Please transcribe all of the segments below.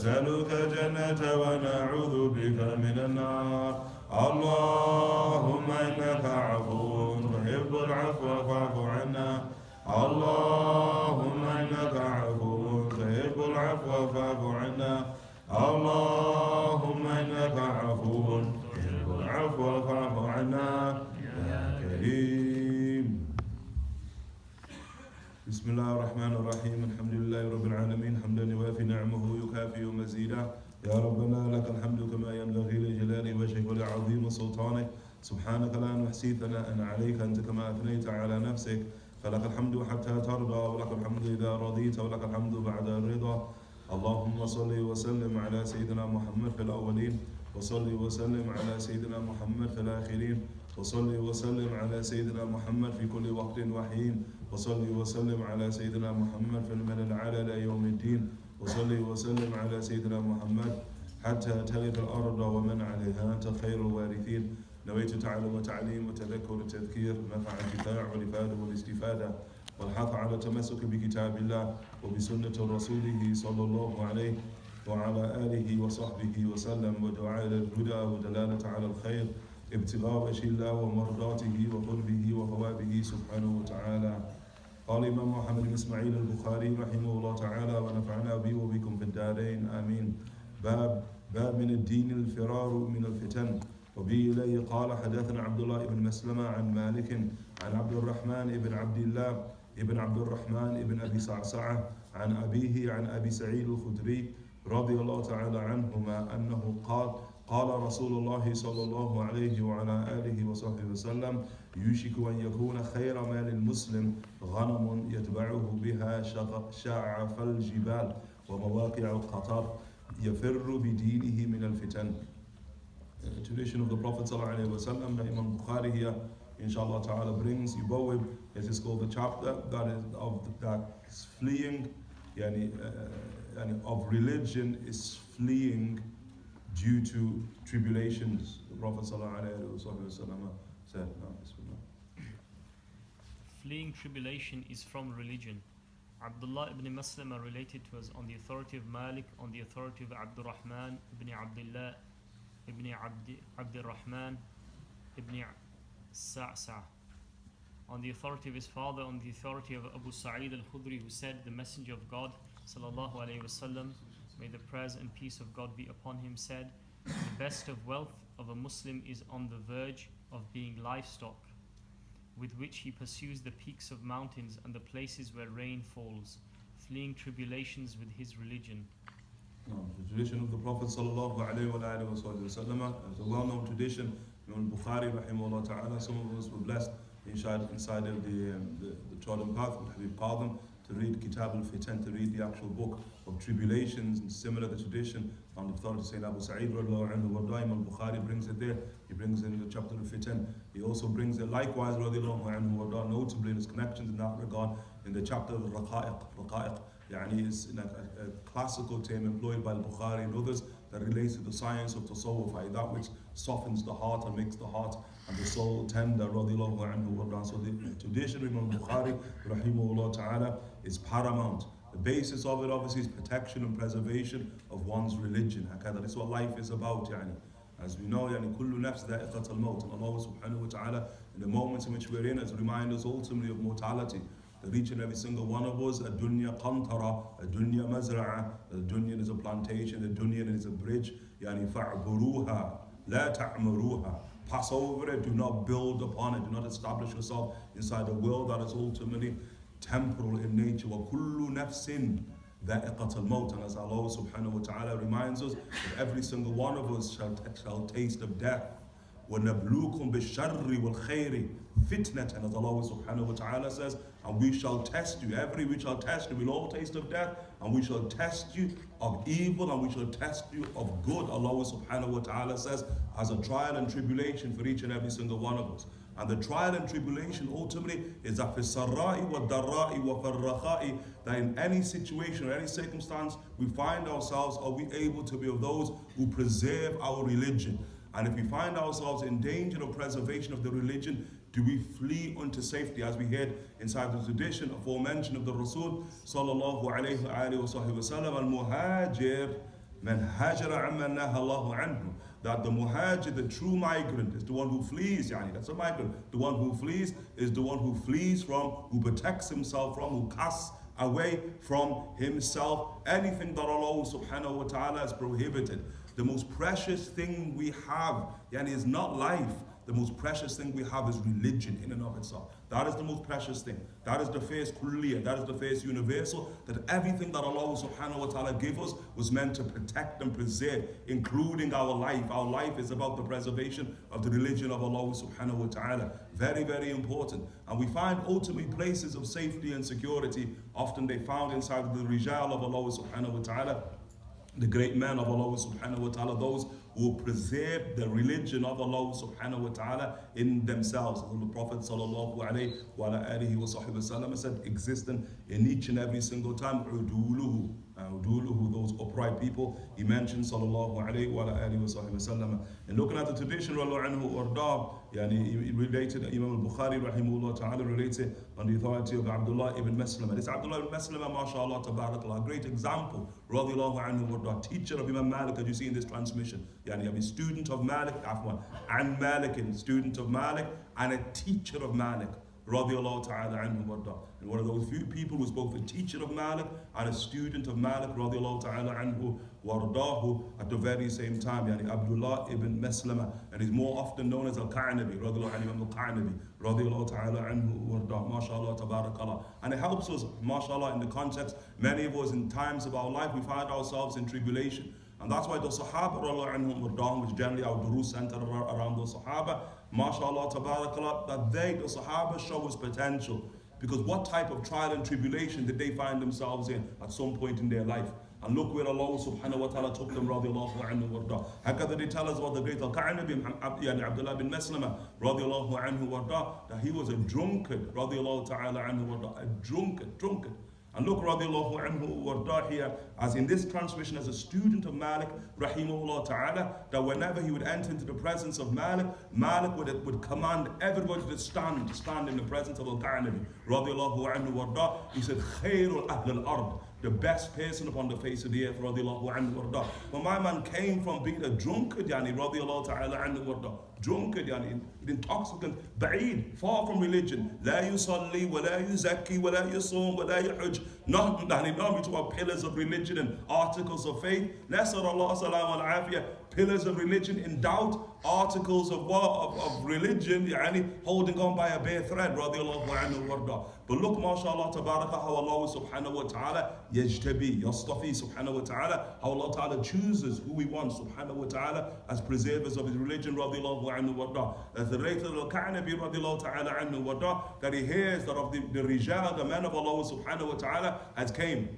نسألك الجنة ونعوذ بك من النار. اللهم إنك عفو تحب العفو فاعف عنا. اللهم إنك عفو تحب العفو فاعف عنا. اللهم إنك عفو تحب العفو فاعف عنا يا كريم. بسم الله الرحمن الرحيم. الحمد لله رب العالمين حمدا يوافي نعمه يكافئ مزيدا. يا ربنا لك الحمد كما ينبغي لجلال وجهك ولعظيم سلطانك. سبحانك لا نحصي ثناء عليك أنت كما أثنيت على نفسك. فلك الحمد حتى ترضى ولك الحمد إذا رضيت ولك الحمد بعد الرضا. اللهم صل وسلم على سيدنا محمد في الأولين وصل وسلم على سيدنا محمد في الآخرين وصل وسلم على سيدنا محمد في كل وقت وحين وصل وسلم على سيدنا محمد في الملأ الأعلى إلى يوم الدين وصل وسلم على سيدنا محمد حتى ترث الأرض ومن عليها أنت خير الوارثين. نويت تعلم وتعليم وتذكر وتذكير نفع الانتفاع والإفادة والاستفادة والحث على التمسك بكتاب الله وبسنة رسوله صلى الله عليه وعلى آله وصحبه وسلم ودعاء إلى الهدى ودلالة على الخير ابتغاء وجه الله ومرضاته وقربه وثوابه سبحانه وتعالى. قال الإمام محمد بن إسماعيل البخاري رحمه الله تعالى ونفعنا به وبكم في الدارين آمين. باب من الدين الفرار من الفتن. وبه إليه قال حدثنا عبد الله بن مسلمة عن مالك عن عبد الرحمن بن عبد الله ابن عبد الرحمن ابن أبي صعصعة عن أبيه عن أبي سعيد الخدري رضي الله تعالى عنهما أنه قال رسول الله صلى الله عليه وعلى آله وصحبه وسلم يوشك أن يكون خير مال المسلم غنم يتبعه بها شعف الجبال ومواقع القطر يفر بدينه من الفتن. Tradition of the Prophet sallallahu alaihi wasallam that Imam Bukhari here inshallah ta'ala brings Yubawib. It is called the chapter that is that's fleeing of religion is fleeing due to tribulations. The Prophet sallallahu alaihi wasallam said, fleeing tribulation is from religion. Abdullah ibn Maslama related to us on the authority of Malik, on the authority of Abdurrahman ibn Abdullah ibn Abdurrahman ibn Sa'sa, on the authority of his father, on the authority of Abu Sa'id al-Khudri, who said, the Messenger of God sallallahu alayhi wasallam, may the prayers and peace of God be upon him, said, the best of wealth of a Muslim is on the verge of being livestock, with which he pursues the peaks of mountains and the places where rain falls, fleeing tribulations with his religion. The tradition of the Prophet sallallahu alaihi wasallam is a well-known tradition. Imam Al Bukhari rahimahullah ta'ala, some of us were blessed inside of the trodden path, which we call them, to read Kitaab al-Fitan, to read the actual book of tribulations, and similar to the tradition on the authority of Sayyidina Abu Sa'id radiallahu anhu. Imam Al Bukhari brings it there. He brings it in the chapter al-Fitan. He also brings it likewise radiallahu anhu, notably in his connections in that regard, in the chapter of Raqa'iq. Is a classical term employed by Al-Bukhari and others that relates to the science of tasawwuf, that which softens the heart and makes the heart and the soul tender, radiallahu anhu. So the tradition of Imam Bukhari rahimahullah ta'ala is paramount. The basis of it obviously is protection and preservation of one's religion. That is what life is about. As we know, kullu nafs dha'iqat al-maut, and Allah subhanahu wa ta'ala, in the moments in which we're in, as reminders ultimately of mortality. That each and every single one of us, a dunya qantara, a dunya mazra'a, a dunya is a plantation, a dunya is a bridge, fa'buruha, la ta'muruha. Pass over it, do not build upon it, do not establish yourself inside a world that is ultimately temporal in nature. Wa kullu nafsin dha'iqat al-maut. And as Allah subhanahu wa ta'ala reminds us, that every single one of us shall taste of death. وَنَبْلُوكُمْ بِالشَّرِّ وَالْخَيْرِ fitnah, and as Allah subhanahu wa ta'ala says, and we shall test you, we shall test you, we'll all taste of death, and we shall test you of evil, and we shall test you of good. Allah subhanahu wa ta'ala says, as a trial and tribulation for each and every single one of us. And the trial and tribulation ultimately is that that in any situation or any circumstance we find ourselves, are we able to be of those who preserve our religion? And if we find ourselves in danger of preservation of the religion, do we flee unto safety? As we heard inside the tradition aforementioned of the Rasul sallallahu alayhi wa sallam, al-muhajir Man hajara amman naha Allahu anhu. That the muhajir, the true migrant, is the one who flees. Yani, that's a migrant. The one who flees is the one who flees from, who protects himself from, who casts away from himself anything that Allah subhanahu wa ta'ala has prohibited. The most precious thing we have, yani, is not life. The most precious thing we have is religion in and of itself. That is the most precious thing. That is the first kulliyah, that is the first universal, that everything that Allah subhanahu wa ta'ala gave us was meant to protect and preserve, including our life. Our life is about the preservation of the religion of Allah subhanahu wa ta'ala. Very, very important. And we find ultimately places of safety and security, often they found inside the rijal of Allah subhanahu wa ta'ala, the great men of Allah subhanahu wa ta'ala, those who preserve the religion of Allah subhanahu wa ta'ala in themselves. As the Prophet sallallahu alayhi wa alihi wa sahbihi wasallam said, existing in each and every single time, uduluhu, those upright people. He mentioned sallallahu alayhi wa alihi wa sahbihi wasallam. And looking at the tradition, he related, Imam Al Bukhari rahimahullah ta'ala related on the authority of Abdullah ibn Maslama. This Abdullah ibn Maslama, mashallah, tabarakallah, a great example, radiallahu anhu, teacher of Imam Malik, as you see in this transmission. A student of Malik, and Malikin, student of Malik, and a teacher of Malik, radiallahu ta'ala anhu warda. And one of those few people who was both a teacher of Malik and a student of Malik, radiallahu ta'ala anhu wardahu, at the very same time, Abdullah ibn Maslama, and he's more often known as Al-Qa'nabi, radiallahu anhu, Al-Qa'nabi, radiallahu ta'ala anhu warda, mashallah, tabarakallah. And it helps us, mashallah, in the context, many of us in times of our life, we find ourselves in tribulation. And that's why the Sahaba, which generally our durus center around the Sahaba, mashallah, tabarakallah, that the Sahaba show us potential. Because what type of trial and tribulation did they find themselves in at some point in their life? And look where Allah subhanahu wa ta'ala took them, radiallahu anhu warda. Hakada they tell us about the great Al-Qa'nabi, Abdullah bin Maslama, radiallahu anhu warda, that he was a drunkard, radiallahu ta'ala anhu warda, a drunkard. And look, radiallahu anhu warda here, as in this transmission, as a student of Malik, rahimahullah ta'ala, that whenever he would enter into the presence of Malik, Malik would command everybody to stand in the presence of Al-Qa'nabi, radiallahu anhu warda. He said, khairul ahl al-ard, the best person upon the face of the earth, radiallahu anhu warda. But my man came from being a drunkard, radiallahu ta'ala anhu warda. Drunkard, intoxicant, ba'id, far from religion. La yusalli, wa la yuzakki, wa la yusum, wa la yuhujj. Not to our pillars of religion and articles of faith. Nasar Allah salam al afiyah. Pillars of religion in doubt, articles of what? Of religion, holding on by a bare thread, radiallahu anhu warda. But look, mashallah, tabaraka, how Allah subhanahu wa ta'ala yajtabi, yastafi subhanahu wa ta'ala, how Allah ta'ala chooses who He wants, subhanahu wa ta'ala, as preservers of His religion, radiallahu anhu warda. As the rate of Al-Qa'nabi, radiallahu ta'ala anhu warda, that he hears that of the rijal, the men of Allah subhanahu wa ta'ala, has came.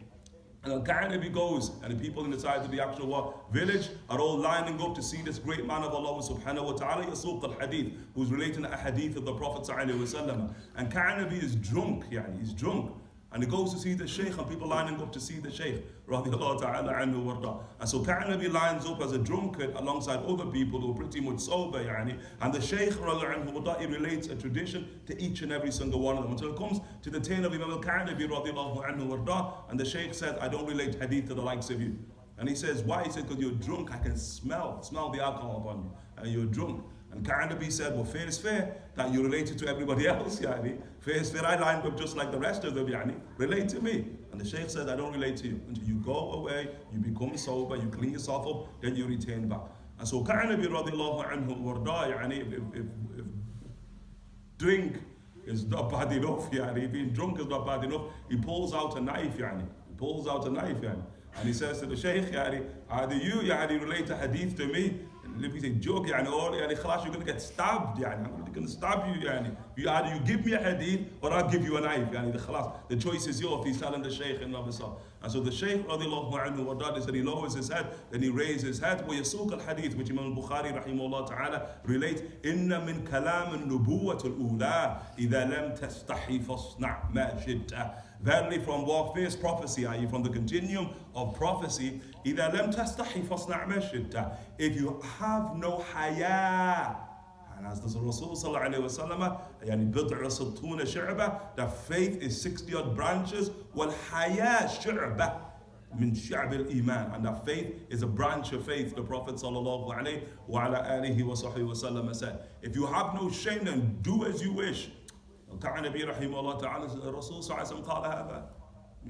And Al-Qa'nabi goes, and the people inside of the actual village are all lining up to see this great man of Allah subhanahu wa ta'ala, Yasuq al-Hadith, who's relating a hadith of the Prophet sallallahu alaihi wasallam. And Qa'nabi is drunk, he's drunk. And he goes to see the Shaykh, and people lining up to see the Shaykh, radiallahu ta'ala anhu warda. And so Qa'nabi lines up as a drunkard alongside other people who are pretty much sober, and the Shaykh, radiallahu anhu warda, he relates a tradition to each and every single one of them, until it comes to the turn of Imam Al-Qa'nabi, radiallahu anhu warda, and the Shaykh says, I don't relate hadith to the likes of you. And he says, why? He says, because you're drunk, I can smell the alcohol upon you, and you're drunk. And Qa'nabi said, well, fair is fair, that you related to everybody else, Fair is fair, I lined up just like the rest of them, relate to me. And the Shaykh said, I don't relate to you. Until you go away, you become sober, you clean yourself up, then you return back. And so Qa'nabi radiallahu anhu warda, if drink is not bad enough, if being drunk is not bad enough, he pulls out a knife, And he says to the Shaykh, either you, relate a hadith to me, and if he say joke, or khalas, you're going to get stabbed, I'm going to stab you, Either you give me a hadith, or I'll give you a knife, the choice is yours, he's telling the Shaykh in himself. And so the Shaykh, radiallahu anhu warda, said he lowers his head, then he raises his head, وَيَسُوقَ الْحَدِيث, which Imam Al Bukhari, rahimahullah ta'ala, relates, إِنَّ مِنْ كَلَامِ النُّبُوَّةِ الْأُولَىٰ إِذَا لَمْ تَسْتَحِي فَاصْنَعْ مَا شِئْتَ. Verily from what first prophecy, i.e. from the continuum of prophecy, إِذَا لَمْ تَسْتَحِي فَاصْنَعْ مَا شِئْتَ. If you have no haya, and as the Rasul sallallahu alayhi wa sallam, بِضْعُ سِطُّونَ شُعْبَةً, that faith is 60 odd branches, وَالْحَيَا شُعْبَةً. min shi'ab al-iman. And that faith is a branch of faith. The Prophet sallallahu alayhi wa ala alihi wa sahbihi wa sallam said, if you have no shame, then do as you wish. Al-Ka'nabi rahimahullah ta'ala, Rasul sallallahu alayhi wa sallam,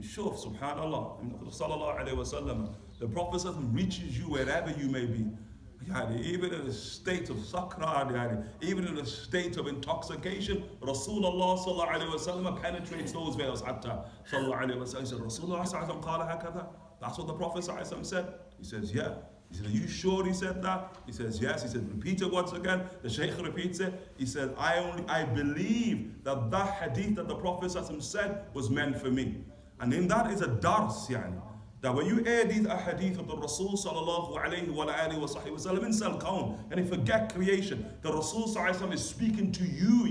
shuf, subhanallah, sallallahu alayhi wa sallam, the Prophet reaches you wherever you may be. Even in a state of sakra, even in a state of intoxication, Rasulullah sallallahu alayhi wa sallam penetrates those veils. Hatta sallallahu alayhi wa sallam, he said, Rasulullah sallallahu alayhi wa sallam, that's what the Prophet sallallahu alayhi wa sallam said. He says, yeah. He said, are you sure he said that? He says, yes. He said, repeat it once again. The Shaykh repeats it. He said, I believe that hadith that the Prophet sallallahu alayhi wa sallam said was meant for me. And in that is a dars, that when you hear these ahadith of the Rasul sallallahu alayhi wa alihi wa sahbihi wa sallam in Salkaun, and you forget creation, the Rasul sallallahu alayhi wa sallam is speaking to you,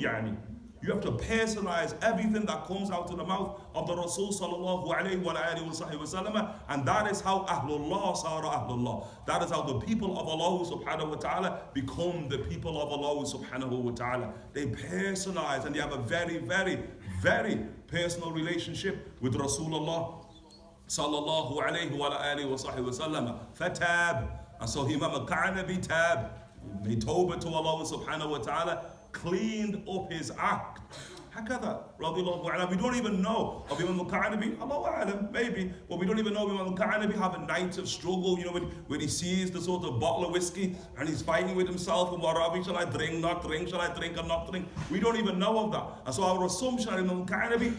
You have to personalize everything that comes out of the mouth of the Rasul sallallahu alayhi wa alihi wa sahbihi wa sallam, and that is how Ahlullah sara Ahlullah. That is how the people of Allah subhanahu wa ta'ala become the people of Allah subhanahu wa ta'ala. They personalize and they have a very, very, very personal relationship with Rasulullah sallallahu alayhi wa alihi wa sahbihi wa sallam. Fatab. And so Imam Al-Ka'nabi tab, made tawbah to Allah subhanahu wa ta'ala, cleaned up his act. Hakada, radiallahu anhu. We don't even know of Imam Al-Ka'nabi, Allahu a'lam, maybe, but we don't even know Imam Al-Ka'nabi having nights of struggle, when he sees the sort of bottle of whiskey and he's fighting with himself, and what shall I drink, not drink, shall I drink or not drink? We don't even know of that. And so our assumption of Imam Al-Ka'nabi,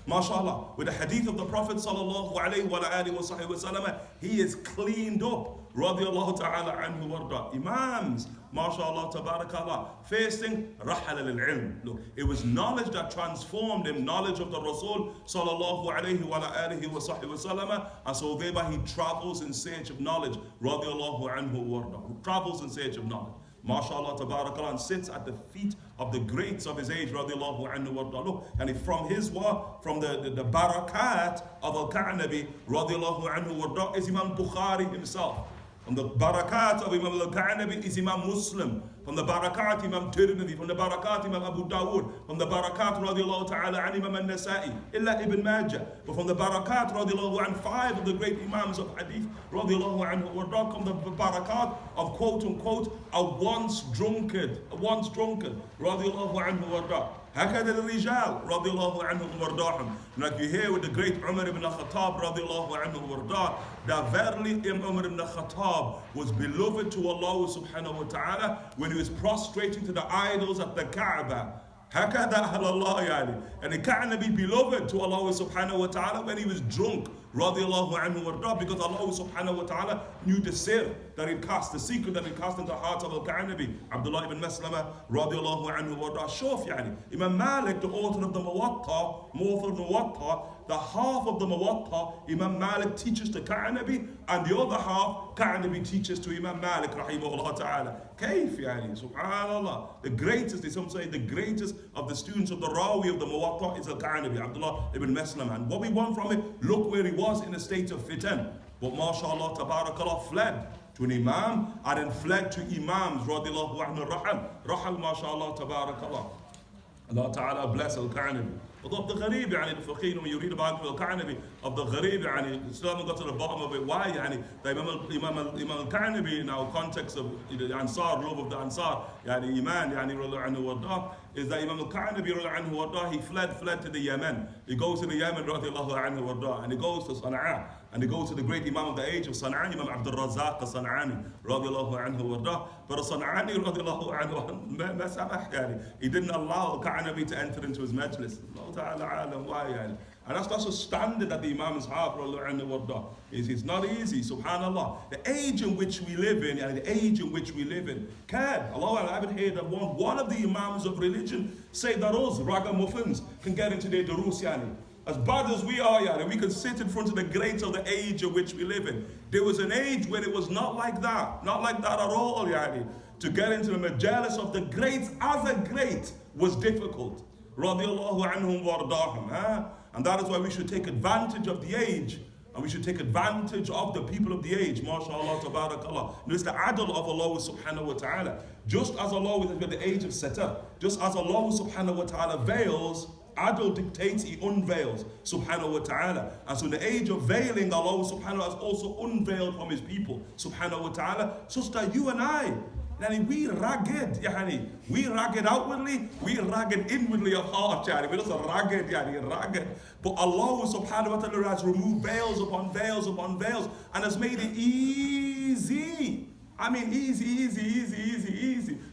mashallah, with the hadith of the Prophet sallallahu alayhi wa alihi wa sahbihi wa sallam, he is cleaned up, radiallahu ta'ala anhu warda. Imams, mashallah, tabarakallah. First thing, rahal al-ilm. Look, it was knowledge that transformed him, knowledge of the Rasul sallallahu alayhi wa alihi wa sahbihi wa sallam, and so thereby he travels in search of knowledge, radiallahu anhu warda. He travels in search of knowledge. MashaAllah, tabarakallah, and sits at the feet of the greats of his age, radiallahu anhu wa ta'ala. And from the barakat of Al-Ka'nabi, radiallahu anhu wa ta'ala, is Imam Bukhari himself. From the barakat of Imam Al-Ka'nabi is Imam Muslim. From the barakat, Imam Tirmidhi. From the barakat, Imam Abu Dawood. From the barakat, radiallahu ta'ala, an Imam Al-Nasa'i. Illa Ibn Majah. But from the barakat, radiallahu an, 5 of the great Imams of Hadith, radiallahu anhu, were not from the barakat of quote unquote a once drunkard, radiallahu anhu, warda. هكذا الرجال رضي الله عنهم وارضاهم. Like you hear with the great Umar ibn Khattab radiallahu anhu warda, that verily Umar ibn Khattab was beloved to Allah subhanahu wa ta'ala when he was prostrating to the idols at the Kaaba. هكذا أهل الله يعني. And he can't be beloved to Allah subhanahu wa ta'ala when he was drunk, radiallahu anhu warda, because Allah subhanahu wa ta'ala knew the sir that he cast, the secret that he cast into the heart of Al-Ka'nabi, Abdullah ibn Maslama, radiallahu anhu warda. Shuf yani. Imam Malik, the author of the Muwatta, the half of the Muwatta, Imam Malik teaches to Ka'nabi, and the other half, Ka'nabi teaches to Imam Malik, rahimahullah ta'ala. Kayf yani, subhanallah. The greatest, some say the greatest of the students of the Rawi of the Muwatta is Al-Ka'nabi, Abdullah ibn Maslama. And what we want from it, look where he was in a state of fitan. But mashallah, tabarakallah, fled to an imam, and then fled to imams, radiallahu anhu, rahal, mashallah, tabarakallah. Allah ta'ala bless Al-Ka'nabi. Although the Gharib, the Faqih, when you read about Al-Ka'nabi, of the Gharib, Islam got to the bottom of it. Why? The Imam Al-Ka'nabi, in our context of the Ansar, love of the Ansar, Imaan, is that Imam Al-Ka'nabi, he fled to the Yemen. He goes to the Yemen, and he goes to Sana'a. And he goes to the great Imam of the age of Sana'a, Imam Abdul Razak al-San'ani, radiallahu anhu warda. But San'ani, radiallahu anhu, he didn't allow Al-Ka'nabi to enter into his majlis. Allah ta'ala alam, why? And that's a standard that the Imams have, radiallahu anhu warda. It's not easy, subhanallah. The age in which we live in, Allah, I haven't heard that one of the Imams of religion say that us ragamuffins can get into their durus, As bad as we are, we can sit in front of the greats of the age in which we live in. There was an age when it was not like that at all, To get into the majalis of the greats as a great was difficult. Radiallahu anhum wardahum. And that is why we should take advantage of the age. And we should take advantage of the people of the age. MashaAllah, tabarakallah. And it's the adl of Allah subhanahu wa ta'ala. Just as Allah is at the age of Satar, just as Allah subhanahu wa ta'ala veils adult dictates, he unveils, subhanahu wa ta'ala. And so in the age of veiling, Allah subhanahu wa ta'ala has also unveiled from his people, subhanahu wa ta'ala, such that you and I, we ragged, we ragged outwardly, we ragged inwardly of heart, we're just ragged, ragged. But Allah subhanahu wa ta'ala has removed veils upon veils upon veils and has made it easy. I mean, easy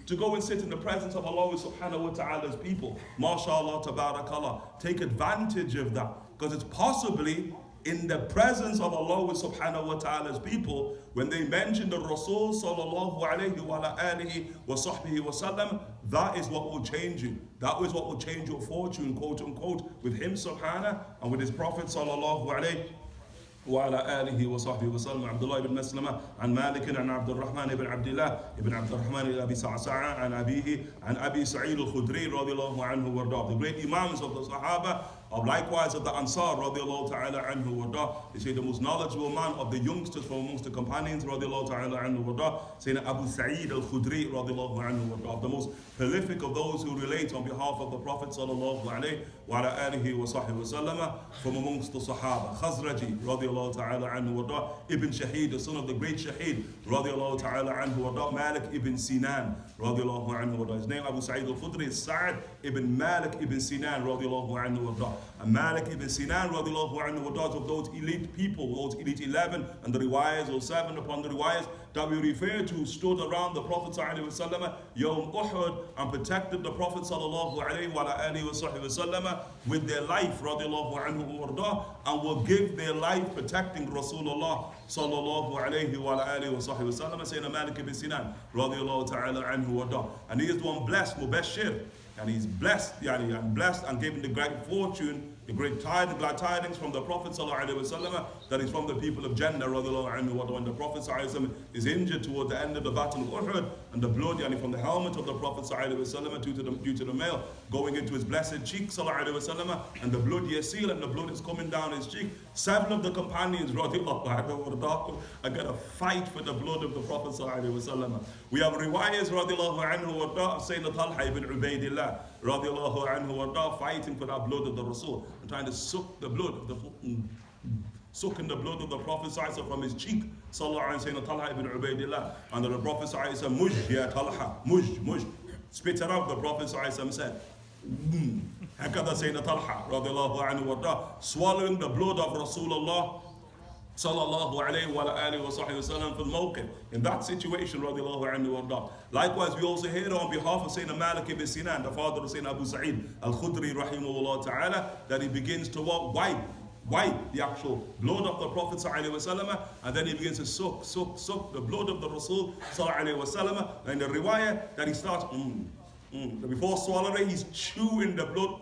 to go and sit in the presence of Allah subhanahu wa ta'ala's people. MashaAllah, tabarakallah. Take advantage of that, because it's possibly in the presence of Allah subhanahu wa ta'ala's people, when they mention the Rasul sallallahu alayhi wa alihi wa sahbihi wa sallam, that is what will change you. That is what will change your fortune, quote unquote, with him subhanahu and with his Prophet sallallahu alayhi وعلى آله وصحبه وسلم. عبد الله بن مسلمة عن مالك عن عبد الرحمن بن عبد الله بن عبد الرحمن بن أبي صعصعة عن أبيه عن أبي سعيد الخدري رضي الله عنه وارضاه. The great Imams of the Sahaba, of likewise of the Ansar رضي الله تعالى عنه وارضاه. They say the most knowledgeable man of the youngsters from amongst the companions رضي الله تعالى عنه وارضاه, saying Abu Sa'id al-Khudri رضي الله عنه وارضاه, the most prolific of those who relate on behalf of the Prophet sallallahu alayhi wa alihi wa sahbihi wa sallam from amongst the Sahaba. Khazraji radiallahu ta'ala anhu wa Ibn Shahid, the son of the great Shahid radiallahu ta'ala anhu wa Malik ibn Sinan radiallahu anhu wa his name Abu Sa'id al-Khudri is Sa'ad ibn Malik ibn Sinan radiallahu anhu wa and Malik ibn Sinan radiallahu anhu wa of those elite people, those elite 11 and the riwayas or 7 upon the riwayas that we refer to stood around the Prophet sallallahu alaihi wasallam Yawm Uhud and protected the Prophet sallallahu alaihi wasallam with their life radiallahu anhu warda, and will give their life protecting Rasulullah sallallahu alaihi wasallam, saying Malik ibn Sinan radiallahu ta'ala anhu warda. And he is the one blessed, mubashir, and he's blessed, and blessed and given the great fortune, the great glad tidings from the Prophet ﷺ that is from the people of Jannah radiallahu anhu. When the Prophet ﷺ is injured toward the end of the battle of Uhud, and the blood from the helmet of the Prophet ﷺ due to the male going into his blessed cheek ﷺ, and the blood yasil, and the blood is coming down his cheek. 7 of the companions radiallahu anhu are going to fight for the blood of the Prophet ﷺ. We have riwayas radiallahu anhu saying that Talha ibn Ubaidillah radiallahu anhu fighting for that blood of the Rasul, and trying to suck the blood of the sucking the blood of the Prophet from his cheek, sallallahu alayhi wa sallam, Talha ibn Ubaidillah. And the Prophet said, muj ya Talha, muj, spit it out. The Prophet said, hakada Sayyidina Talha radiallahu anhu, swallowing the blood of Rasulullah sallallahu alayhi wa alihi wa sallam for the mawqif. In that situation, radiallahu anhu. Likewise, we also hear on behalf of Sayyidina Malik ibn Sinan, the father of Sayyidina Abu Sa'id al-Khudri rahimahullah ta'ala, that he begins to wipe the actual blood of the Prophet sallallahu alayhi wa sallam, and then he begins to suck the blood of the Rasul sallallahu alayhi wa sallam. And the riwayah that he starts, before swallowing, he's chewing the blood.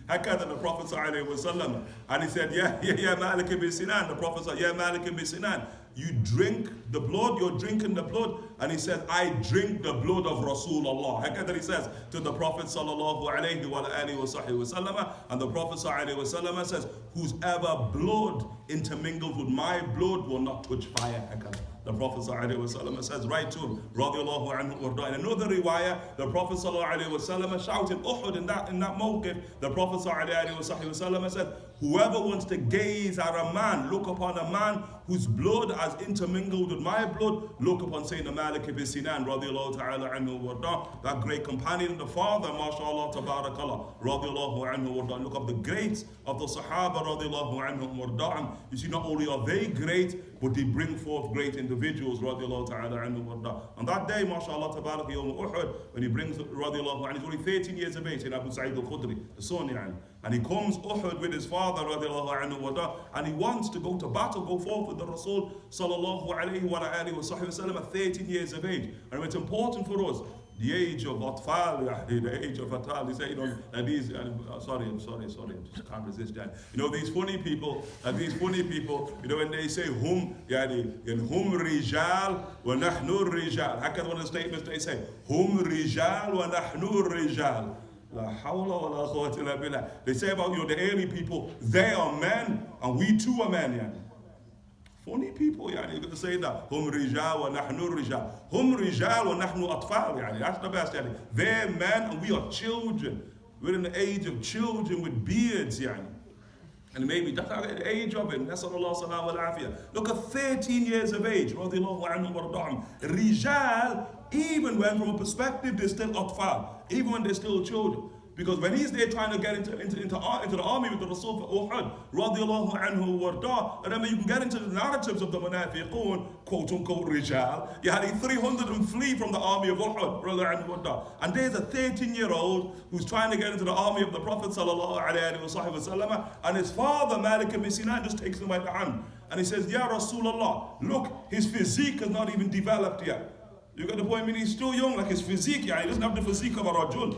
Hakada the Prophet sallallahu alayhi wa sallam, and he said, yeah, Malik ibn Sinan. The Prophet said, yeah, Malik ibn Sinan, you drink the blood, you're drinking the blood. And he said, I drink the blood of Rasulullah. Hakada he says to the Prophet sallallahu alayhi wa sallam, and the Prophet sallallahu alayhi wa sallam says, whosever blood intermingled with my blood will not touch fire. Hakada the Prophet ﷺ says right to him, radiallahu anhu. In another riwayah, the Prophet ﷺ shouted Uhud in that mawqif. The Prophet ﷺ said, whoever wants to gaze at a man, look upon a man whose blood has intermingled with my blood, look upon Sayyidina Malik ibn Sinan radiallahu ta'ala anhu warda, that great companion, the father, mashallah, tabarakallah, radiallahu anhu warda. Look up the greats of the Sahaba radiallahu anhu warda. You see, not only are they great, but they bring forth great individuals radiallahu ta'ala anhu warda. On that day, mashallah, tabarak, Yawm Uhud, when he brings radiallahu anhu, he's only 13 years of age, in Abu Sa'id al-Khudri, the son, and he comes Uhud with his father radiallahu anhu warda, and he wants to go to battle, go forth with the Rasul sallallahu alayhi wa alihi wa sallam at 13 years of age. And it's important for us, the age of Atfal, the age of Atal, they say, and these, sorry, I just can't resist that. These funny people, when they say hum, hum rijal wa nahnu rijal. How can one of the statements they say, hum rijal wa nahnu rijal. La hawla wa la quwwata illa billah. They say about the early people, they are men and we too are men. Funny people, you're going to say that. Hum rijal wa nahnu rijal. Hum rijal wa nahnu atfal. That's the best. They're men and we are children. We're in the age of children with beards, and maybe that's the age of it. Look at 13 years of age, Rijal, even when from a perspective they're still atfal, even when they're still children. Because when he's there trying to get into the army with the Rasul for Uhud, radiallahu anhu warda, remember you can get into the narratives of the munafiqun, quote unquote rijal. You had 300 and flee from the army of Uhud, radiallahu anhu warda. And there's a 13-year-old who's trying to get into the army of the Prophet sallallahu alayhi wa sallam, and his father, Malik ibn Sinan, just takes him by the hand. And he says, Ya Rasulullah, look, his physique has not even developed yet. You got the point, I mean, he's still young, like his physique, he doesn't have the physique of a rajul.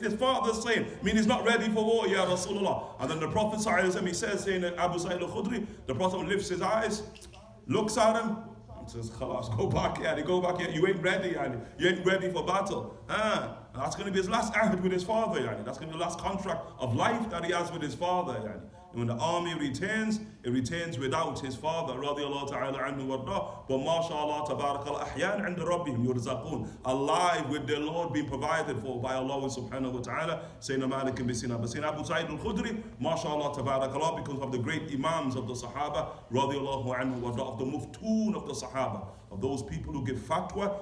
His father's saying, I mean, he's not ready for war, Ya Rasulullah. And then the Prophet, he says, saying Abu Sa'id al-Khudri, the Prophet lifts his eyes, looks at him, and says, Khalas, go back, go back, you ain't ready, you ain't ready for battle. That's going to be his last ahd with his father, that's going to be the last contract of life that he has with his father. And when the army returns, it returns without his father, radiallahu ta'ala anhu warda. But mashallah, tabarakallah, ahyan inda rabbihim yurzaqun, alive with their Lord being provided for by Allah subhanahu wa ta'ala. Sayyidina Malik ibn Sinan. But Sayyidina Abu Sa'id al-Khudri, mashallah, tabarakallah, because of the great imams of the Sahaba, radiallahu anhu warda, of the muftoon of the Sahaba, of those people who give fatwa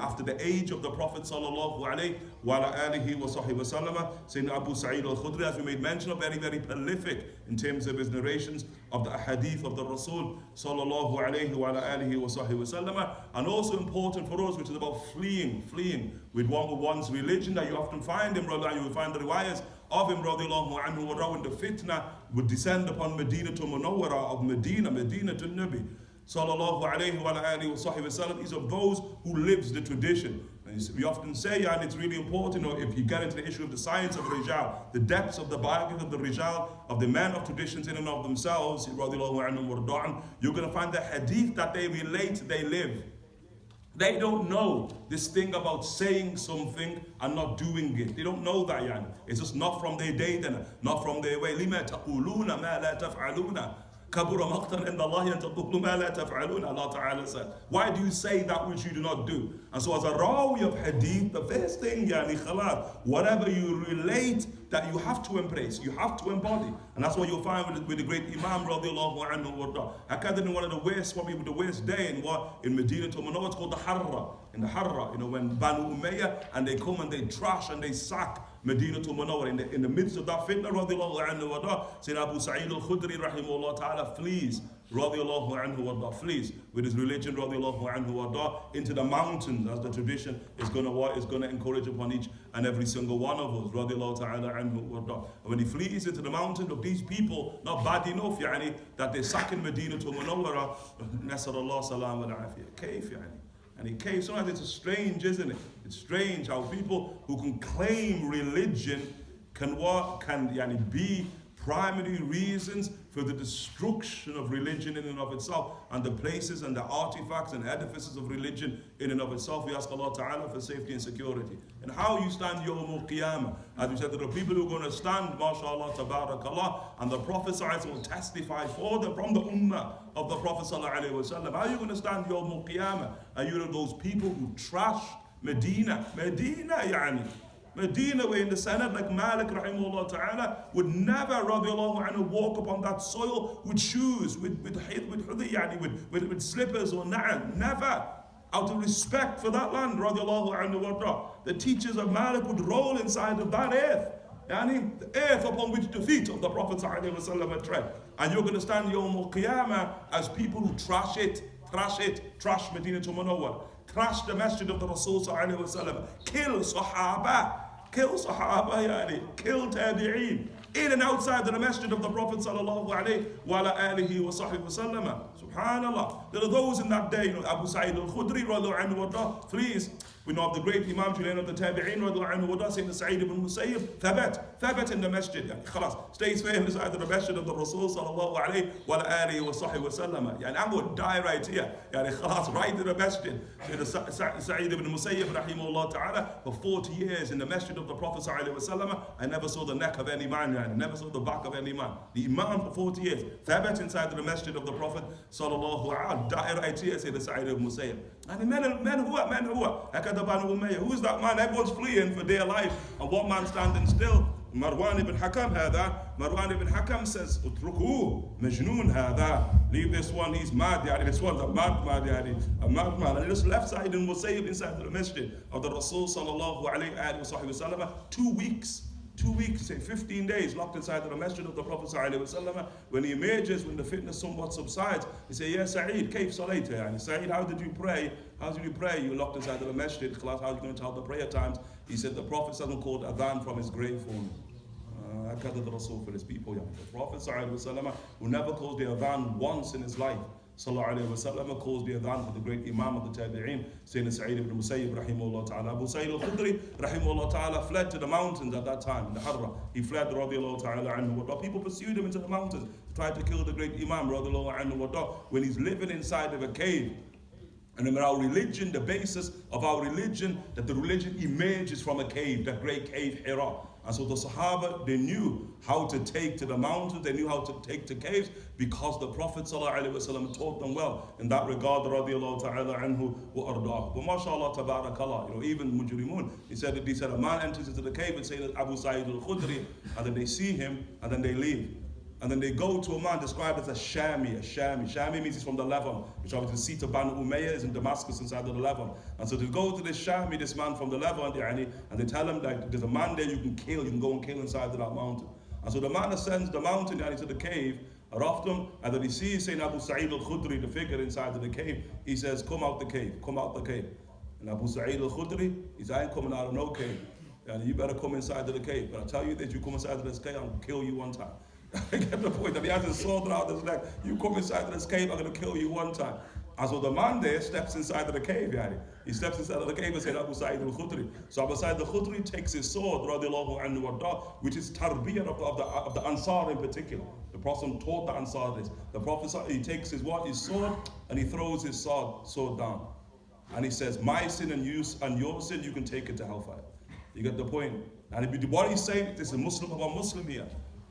after the age of the Prophet sallallahu alayhi wa alihi wa sahbihi wa sallam. Sayyidina Abu Sa'id al-Khudri, as we made mention of, very, very prolific in terms of his narrations of the hadith of the Rasul sallallahu alayhi wa alihi wa sahbihi wa sallam. And also important for us, which is about fleeing with one's religion, that you often find him, you will find the riwayas of him, radiallahu anhu, when the fitnah would descend upon Medina to Munawwara of Medina to Nabi sallallahu alayhi wa alihi wa sahbihi wa sallam, is of those who lives the tradition. And we often say, and it's really important, if you get into the issue of the science of Rijal, the depths of the biography of the Rijal, of the men of traditions in and of themselves, radiallahu anhum warda, you're going to find the hadith that they relate, they live. They don't know this thing about saying something and not doing it. They don't know that, It's just not from their day, not from their way. لِمَا تَقُولُونَ مَا لَا تَفْعَلُونَ كَبُرَ مَقْتًا عِنْدَ اللَّهِ أَن تَقُولُوا مَا لَا تَفْعَلُونَ. Allah Ta'ala said, why do you say that which you do not do? And so as a rawi of hadith, the first thing, khalas, whatever you relate, that you have to embrace, you have to embody. And that's what you'll find with the great Imam radiallahu anhu warda. Akkad in one of the worst, probably the worst day in Medina to Munawwar, it's called the Harra. In the Harra, when Banu Umayyah, and they come and they trash and they sack Medina to Munawwar. In the midst of that fitna, radiallahu anhu warda, Sayyidina Abu Sa'id al-Khudri rahimahullah ta'ala flees, radiallahu anhu warda, flees with his religion, radiallahu anhu warda, into the mountains, as the tradition is going to encourage upon each and every single one of us, radiallahu ta'ala anhu warda. And when he flees into the mountains, look, these people, not bad enough, that they're sacking Medina to Munawwara, nasarallah salam wa afiyah. Kayf, And he came. Sometimes it's strange, isn't it? It's strange how people who can claim religion can be primary reasons for the destruction of religion in and of itself, and the places and the artifacts and edifices of religion in and of itself. We ask Allah Ta'ala for safety and security. And how you stand Yawm al-Qiyamah. As we said, there are people who are going to stand, mashallah, tabarakallah, and the Prophet will testify for them from the ummah of the Prophet sallallahu alaihi wasallam. How are you going to stand Yawm al-Qiyamah? Are you one of those people who trash Medina, Medina, where in the Senate, like Malik rahimahullah ta'ala, would never, radiallahu anhu, walk upon that soil with shoes, with slippers or na'al, never. Out of respect for that land, radiallahu anhu, the teachers of Malik would roll inside of that earth. The earth upon which the feet of the Prophet ﷺ tread. And you're going to stand Yawm al-Qiyamah as people who trash Medina to Munawwar, trash the masjid of the Rasul ﷺ, kill Sahaba, kill Tabi'een, in and outside the masjid of the Prophet sallallahu alayhi wa alihi wa sahbihi wa sallam. Subhanallah. There are those in that day, Abu Sa'id al-Khudri radiallahu anhu, please. We know of the great Imam of the Tabi'een radiallahu anhu, saying the Sa'id ibn Musayyib, thabat in the masjid. Khalas, stays firm inside the masjid of the Rasul sallallahu alayhi wa alihi wa sahbihi wa sallam. I would die right here. Khalas, right in the masjid. Sa'id ibn Musayyib rahimahullah ta'ala, for 40 years in the masjid of the Prophet sallallahu alayhi wa sallam, I never saw the neck of any man. I never saw the back of any man. The Imam for 40 years, thabat inside the masjid of the Prophet sallallahu alaihi wasallam, right here, say the Sa'id ibn Musayyib. And men who are, the Banu Umayyah. Who is that man? Everyone's fleeing for dear life. And one man standing still. Marwan ibn Hakam Marwan ibn Hakam says, Utruku, Majnoon hada. Leave this one, he's mad, yani. This one's a madman, yani. A madman. And he just left Sa'id ibn Musayyib inside the masjid of the Rasul sallallahu alayhi wa sallam. 2 weeks. 2 weeks, say 15 days, locked inside the masjid of the Prophet sallallahu alayhi wa sallam. When he emerges, when the fitness somewhat subsides, he say, yeah, Sa'id, kayf salayta, yani. Sa'id, how did you pray? How did you pray? You locked inside the masjid. How are you going to tell the prayer times? He said the Prophet doesn't call adhan from his grave phone. Hakada the Rasul for his people. Yeah. The Prophet ﷺ, who never calls the adhan once in his life, ﷺ, calls the adhan for the great Imam of the Tabi'een, Sayyidina Sa'id ibn Musayyib, rahimahullah ta'ala. Abu Sa'id al-Khudri, rahimahullah ta'ala, fled to the mountains at that time, in the Harra. He fled, radiallahu ta'ala anhu. But people pursued him into the mountains to try to kill the great Imam, radiallahu anhu, when he's living inside of a cave. And in our religion, the basis of our religion, that the religion emerges from a cave, that great cave Hira. And so the Sahaba, they knew how to take to the mountains, they knew how to take to caves, because the Prophet ﷺ taught them well in that regard, radiallahu ta'ala anhu wa ardah. But mashallah, tabarakallah, even Mujrimun, he said a man enters into the cave and says Abu Sa'id al-Khudri, and then they see him, and then they leave. And then they go to a man described as a Shami. Shami means he's from the Levant, which obviously the seat of Banu Umayyah is in Damascus inside of the Levant. And so they go to this Shami, this man from the Levant, and they tell him that there's a man there you can kill, you can go and kill inside of that mountain. And so the man ascends the mountain to the cave, and then he sees Sayyidina Abu Sa'id al-Khudri, the figure inside of the cave. He says, come out the cave. And Abu Sa'id al-Khudri, he's I ain't coming out of no cave. And you better come inside of the cave. But I tell you that you come inside of this cave, I'll kill you one time. I get the point that he has his sword around his neck. You come inside of this cave, I'm going to kill you one time. And so the man there steps inside of the cave, yani. He steps inside of the cave and says Abu Sa'id al-Khudri. So Abu Sa'id al-Khudri takes his sword, radiallahu anhu warda, which is tarbiyah of the Ansar in particular. The Prophet taught the Ansar this. The Prophet, he takes his sword, and he throws his sword down. And he says, my sin and your sin, you can take it to hellfire. You get the point? And what he's saying, this is Muslim about Muslim here.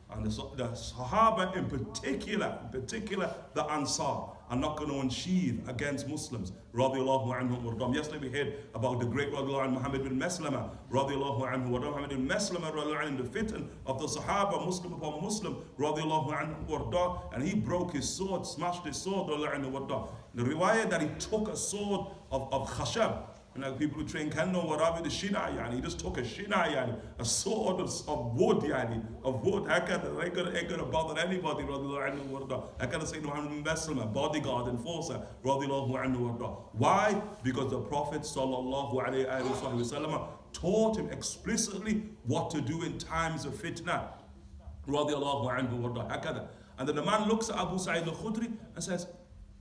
And the Sahaba in particular, the Ansar, are not going to unsheathe against Muslims. Radiallahu anhu wa Yesterday we heard about the great radiallahu anhu Muhammad bin Maslama, radiallahu anhu wa Muhammad bin Maslama, radiallahu anhu, the fitn of the Sahaba, Muslim upon Muslim, radiallahu anhu wa and he broke his sword, smashed his sword, radiallahu anhu wa The riwayah that he took a sword of khashab. And people who train can know what the shina, yani. He just took a shina, yani, a sword of wood, yani, of wood. I ain't gonna bother anybody, I can't say Muhammad bin Maslama, bodyguard, enforcer, why? Because the Prophet sallallahu alayhi wa sallam taught him explicitly what to do in times of fitnah. And then the man looks at Abu Sa'id al-Khudri and says,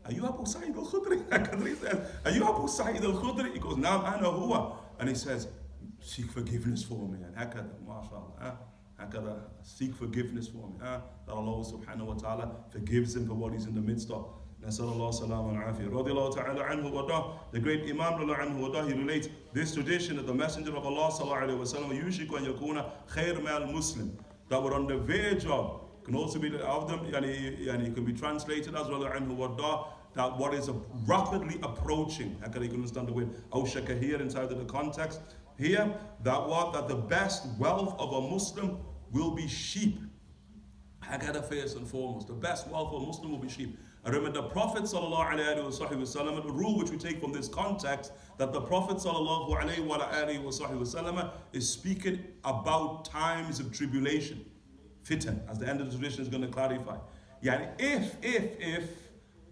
are you Abu Sa'id al-Khudri? He says, are you Abu Sa'id al-Khudri? He goes, Naam ana huwa. And he says, seek forgiveness for me. And hakada, mashallah. Hakada, seek forgiveness for me. That Allah subhanahu wa ta'ala forgives him for what he's in the midst of. Nasallallahu salam and afiyah. Radiallahu ta'ala anhu wa the great Imam anhu wa he relates this tradition that the Messenger of Allah sallallahu alayhi wa sallam, yushiku an yakuna khair ma'al Muslim, that we're on the verge of, can also be of them, it can be translated as well, that what is rapidly approaching, I can understand the word awshaka here inside of the context here, that the best wealth of a Muslim will be sheep. Hakada first and foremost, the best wealth of a Muslim will be sheep. I remember the Prophet sallallahu alaihi wasallam, the rule which we take from this context, that the Prophet sallallahu alaihi wasallam is speaking about times of tribulation. Fitn, as the end of the tradition is going to clarify. Yani if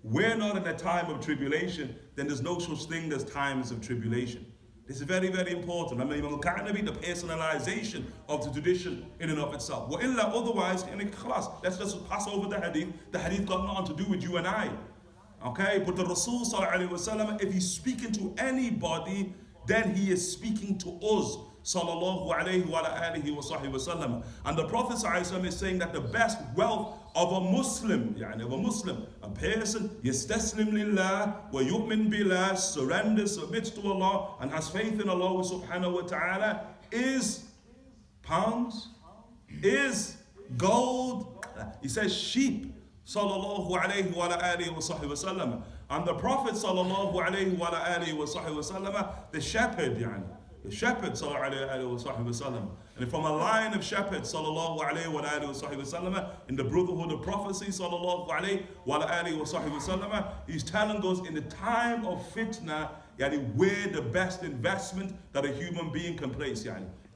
we're not in a time of tribulation, then there's no such thing as times of tribulation. This is very, very important. I mean, the personalization of the tradition in and of itself. Otherwise, let's just pass over the hadith. The hadith got nothing to do with you and I. Okay? But the Rasul sallallahu alaihi wasallam, if he's speaking to anybody, then he is speaking to us. Sallallahu alayhi wa alihi wa sahbihi wa sallam. And the Prophet ﷺ is saying that the best wealth of a Muslim, a person, yastaslim lillah wa yu'min billah, surrenders, submits to Allah, and has faith in Allah subhanahu wa ta'ala, is pounds, is gold. He says sheep. sallallahu alayhi wa alihi wa sahbihi wa sallam. And the Prophet sallallahu alayhi wa alihi wa sahbihi wa sallam, the shepherd, the shepherd sallallahu alayhi wa sahbihi wa sallam. And from a line of shepherds sallallahu alayhi wa alihi wa sahbihi wa sallam, in the brotherhood of prophecy sallallahu alayhi wa alihi wa sahbihi wa sallam, he's telling us in the time of fitnah, where the best investment that a human being can place,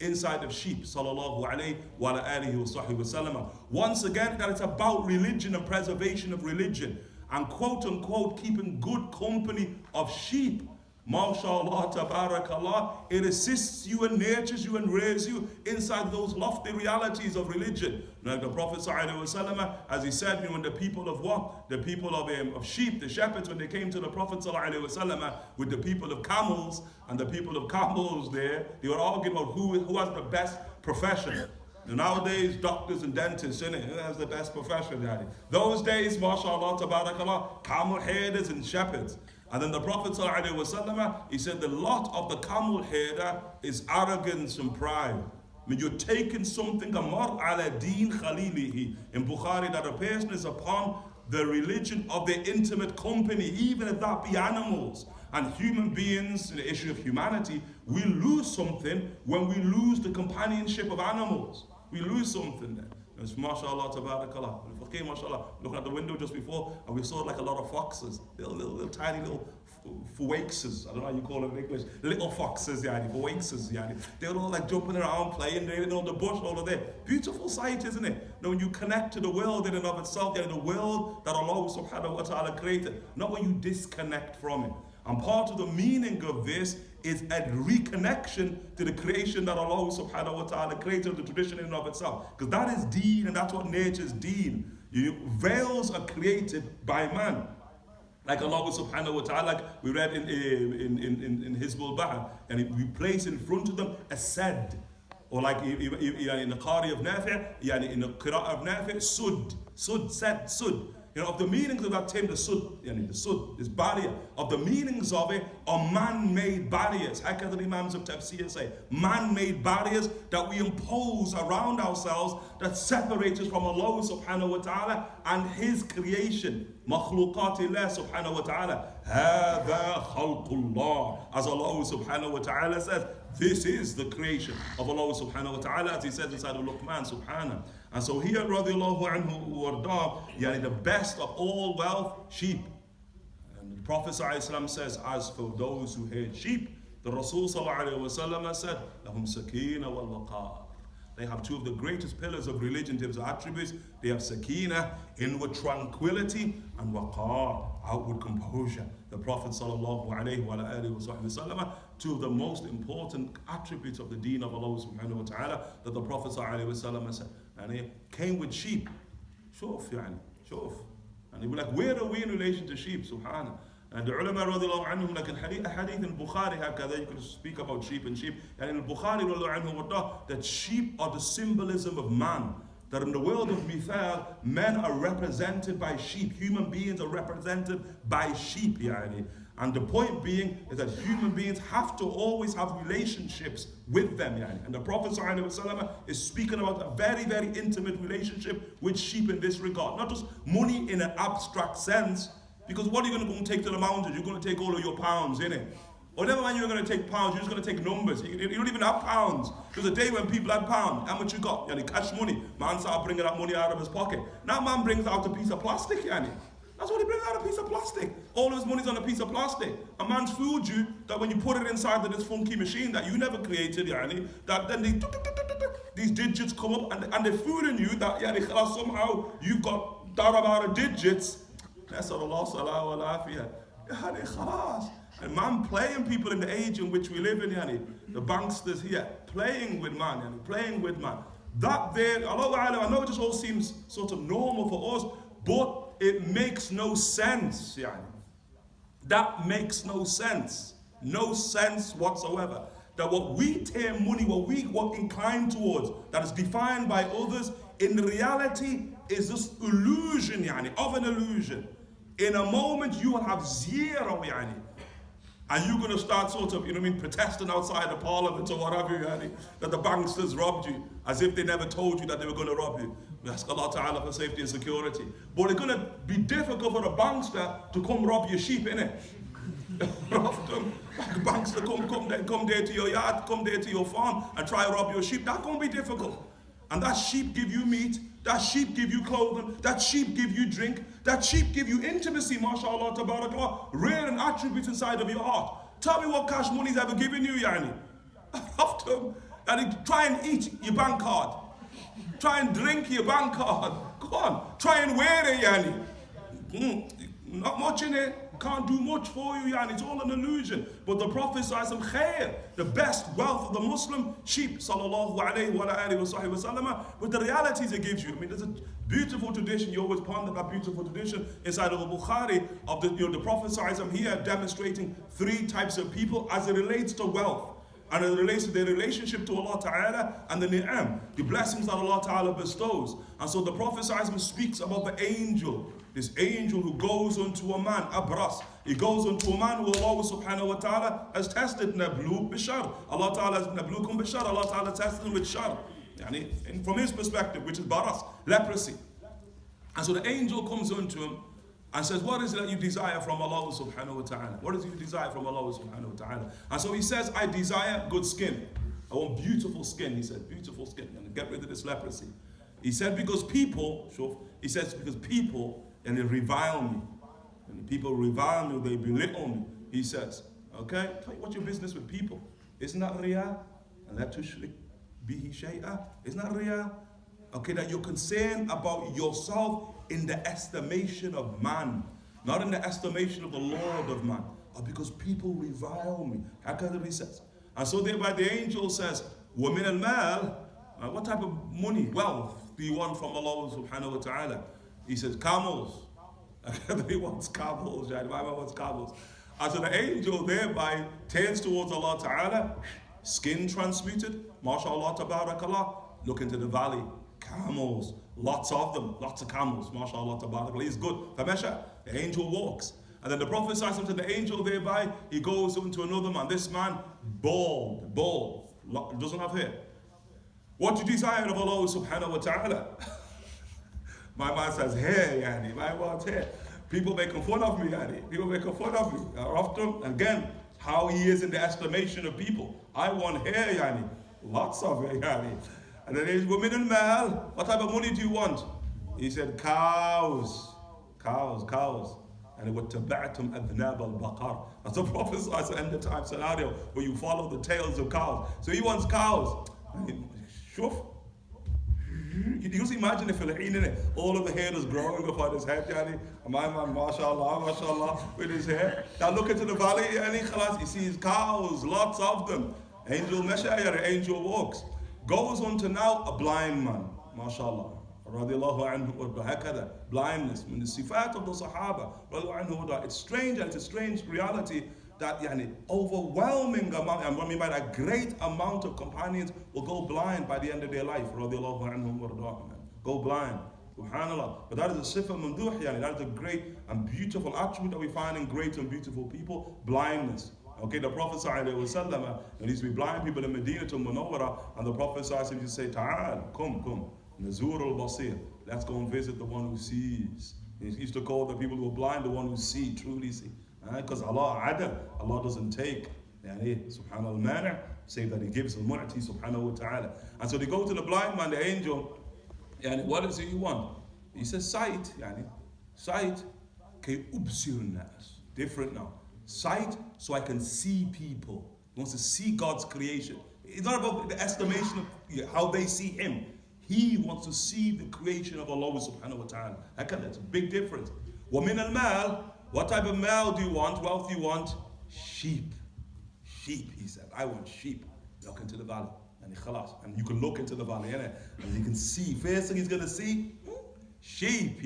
inside of sheep, sallallahu alayhi wa alihi wa sahbihi wa sallam. Once again, that it's about religion and preservation of religion, and quote unquote keeping good company of sheep. MashaAllah, tabarakallah, it assists you and nurtures you and raises you inside those lofty realities of religion. Like the Prophet ﷺ, as he said, when the people of what? The people of sheep, the shepherds, when they came to the Prophet ﷺ with the people of camels, and the people of camels there, they were arguing about who has the best profession. And nowadays, doctors and dentists, who has the best profession? Those days, MashaAllah, tabarakallah, camel herders and shepherds. And then the Prophet ﷺ, he said the lot of the camel herder is arrogance and pride. I mean, you're taking something, amar ala deen khalilihi. In Bukhari, that a person is upon the religion of their intimate company, even if that be animals. And human beings, in the issue of humanity, we lose something when we lose the companionship of animals. We lose something there. It's mashallah, tabarakallah. Okay, mashallah. Looking at the window just before, and we saw like a lot of foxes, little tiny little foxes. I don't know how you call it in English. Little foxes, foxes. They were all like jumping around, playing, they in the bush, all of that. Beautiful sight, isn't it? Now when you connect to the world in and of itself, the world that Allah subhanahu wa ta'ala created, not when you disconnect from it. And part of the meaning of this is a reconnection to the creation that Allah subhanahu wa ta'ala created, the tradition in and of itself. Because that is deen, and that's what nature's deen. Veils are created by man. Like Allah subhanahu wa ta'ala, like we read in Hizbul Bahr, and we place in front of them a sad. Or like in the Qari of Nafi', in the Qira'ah of Nafi', sud, sad, sud. Of the meanings of that term, the sud, this barrier, of the meanings of it are man-made barriers. How can the Imams of Tafsir say? Man-made barriers that we impose around ourselves that separate us from Allah subhanahu wa ta'ala and His creation. Makhluqatillah subhanahu wa ta'ala. Hada khalqullah. As Allah subhanahu wa ta'ala says, this is the creation of Allah subhanahu wa ta'ala, as He says inside of Luqman subhanahu. And so here, radiallahu anhu warda, the best of all wealth, sheep. And the Prophet ﷺ says, as for those who hate sheep, the Rasul ﷺ said, lahum sakina wal waqar. They have two of the greatest pillars of religion in terms of attributes. They have sakina, inward tranquility, and waqar, outward composure. The Prophet ﷺ, two of the most important attributes of the deen of Allah subhanahu wa ta'ala, that the Prophet ﷺ said, and he came with sheep. Shuf. And he was like, where are we in relation to sheep? Subhanallah. And the ulama radiallahu anhum, like in hadith in Bukhari, you can speak about sheep. And in Bukhari radiallahu anhum, that sheep are the symbolism of man. That in the world of Mithal, men are represented by sheep. Human beings are represented by sheep. And the point being is that human beings have to always have relationships with them. And the Prophet ﷺ is speaking about a very, very intimate relationship with sheep in this regard. Not just money in an abstract sense, because what are you going to go and take to the mountains? You're going to take all of your pounds, innit? Or never mind you're going to take pounds, you're just going to take numbers. You don't even have pounds. There's a day when people had pounds. How much you got? Cash money. Man started bringing that money out of his pocket. Now man brings out a piece of plastic, That's what he brings out, a piece of plastic. All his money's on a piece of plastic. A man's fooled you that when you put it inside of this funky machine that you never created, that then these digits come up and they're fooling you that somehow you've got that amount of digits. And man playing people in the age in which we live in, the banksters here, playing with man, playing with man. That there, I know it just all seems sort of normal for us, but it makes no sense, That makes no sense. No sense whatsoever. That what we term money, what we incline towards, that is defined by others, in reality is this illusion, of an illusion. In a moment you will have zero, And you're going to start sort of, protesting outside the parliament or whatever, that the banksters robbed you, as if they never told you that they were going to rob you. We ask Allah Ta'ala for safety and security. But it's going to be difficult for a bankster to come rob your sheep, innit? Like a bankster come there to your yard, come there to your farm and try to rob your sheep. That's going to be difficult. And that sheep give you meat, that sheep give you clothing, that sheep give you drink, that sheep give you intimacy, mashallah, tabarakallah, rare and attributes inside of your heart. Tell me what cash money's ever given you, yani. And try and eat your bank card. Try and drink your bank card. Go on, try and wear it, yani. Not much in it. Can't do much for you, yani. It's all an illusion. But the Prophet ﷺ, khair, the best wealth of the Muslim, sheep, sallallahu alayhi wa alihi wa sallam, with the realities it gives you. There's a beautiful tradition, you always ponder that beautiful tradition inside of Al Bukhari of the Prophet ﷺ here demonstrating 3 types of people as it relates to wealth. And it relates to their relationship to Allah Ta'ala and the ni'am, the blessings that Allah Ta'ala bestows. And so the Prophet ﷺ speaks about the angel, this angel who goes unto a man, Abras. He goes unto a man who Allah Subhanahu wa Ta'ala has tested, Nablu Bishar. Allah Ta'ala has Nablukum Bishar. Allah Ta'ala tested him with Shar. And from his perspective, which is Baras, leprosy. And so the angel comes unto him and says, what is it that you desire from Allah Subhanahu wa Ta'ala? What is it you desire from Allah Subhanahu wa Ta'ala? And so he says, I desire good skin. I want beautiful skin, he said, beautiful skin. And get rid of this leprosy. He said, because people, and they revile me. And the people revile me, they belittle me. He says, okay, tell you what's your business with people? Isn't that riyah? And that tushrik bihi shay'ah. Isn't that riyah? Okay, that you're concerned about yourself in the estimation of man, not in the estimation of the Lord of man. Or because people revile me. He says. And so thereby the angel says, وَمِنَ الْمَالِ, what type of money, wealth do you want from Allah subhanahu wa ta'ala? He says, camels. He wants camels, my man wants camels. And so the angel thereby turns towards Allah Ta'ala, skin transmuted, mashallah, tabarakallah, look into the valley, camels, lots of them, lots of camels, mashallah, tabarakallah, he's good. The angel walks. And then the Prophet says to the angel thereby, he goes into another man, this man, bald, doesn't have hair. What do you desire of Allah subhanahu wa ta'ala? My man says, hair, yani. My man wants hair. People making fun of me, yani. People making fun of me. Often, again, how he is in the estimation of people. I want hair, yani. Lots of it, yani. And then he's women and mal. What type of money do you want? He said, cows. And it would tabatum adnab al-baqar. That's the Prophet's end of time scenario where you follow the tails of cows. So he wants cows. Shuf. You just imagine if all of the hair is growing upon his head, yani. My man, mashallah, with his hair. Now look into the valley, yani, he sees cows, lots of them. Angel Meshayar, angel walks. Goes on to now a blind man, mashallah. Radiallahu anhu, blindness. When the sifat of the Sahaba, anhu, it's strange, and it's a strange reality that overwhelming amount, and what I mean by that, great amount of companions will go blind by the end of their life. Radiallahu anhum, go blind. Subhanallah. But that is a sifa manduh, that is a great and beautiful attribute that we find in great and beautiful people, blindness. Okay, the Prophet ﷺ, there used to be blind people in Medina to Munawwara, and the Prophet ﷺ used to say, Ta'al, come, Nazur al-Basir, let's go and visit the one who sees. He used to call the people who are blind the one who see, truly see. Because Allah doesn't take, subhanallah, mani', save that He gives al-mu'ti, subhanahu wa ta'ala. And so they go to the blind man, the angel, what is it you want? He says, sight, sight, kay ubsir nas. Different now. Sight, so I can see people. He wants to see God's creation. It's not about the estimation of how they see Him. He wants to see the creation of Allah subhanahu wa ta'ala. That's a big difference. وَمِنَ الْمَالِ, what type of mal do you want? Wealth you want? Sheep. Sheep, he said. I want sheep. Look into the valley. And you can look into the valley, and you can see. First thing he's going to see, sheep,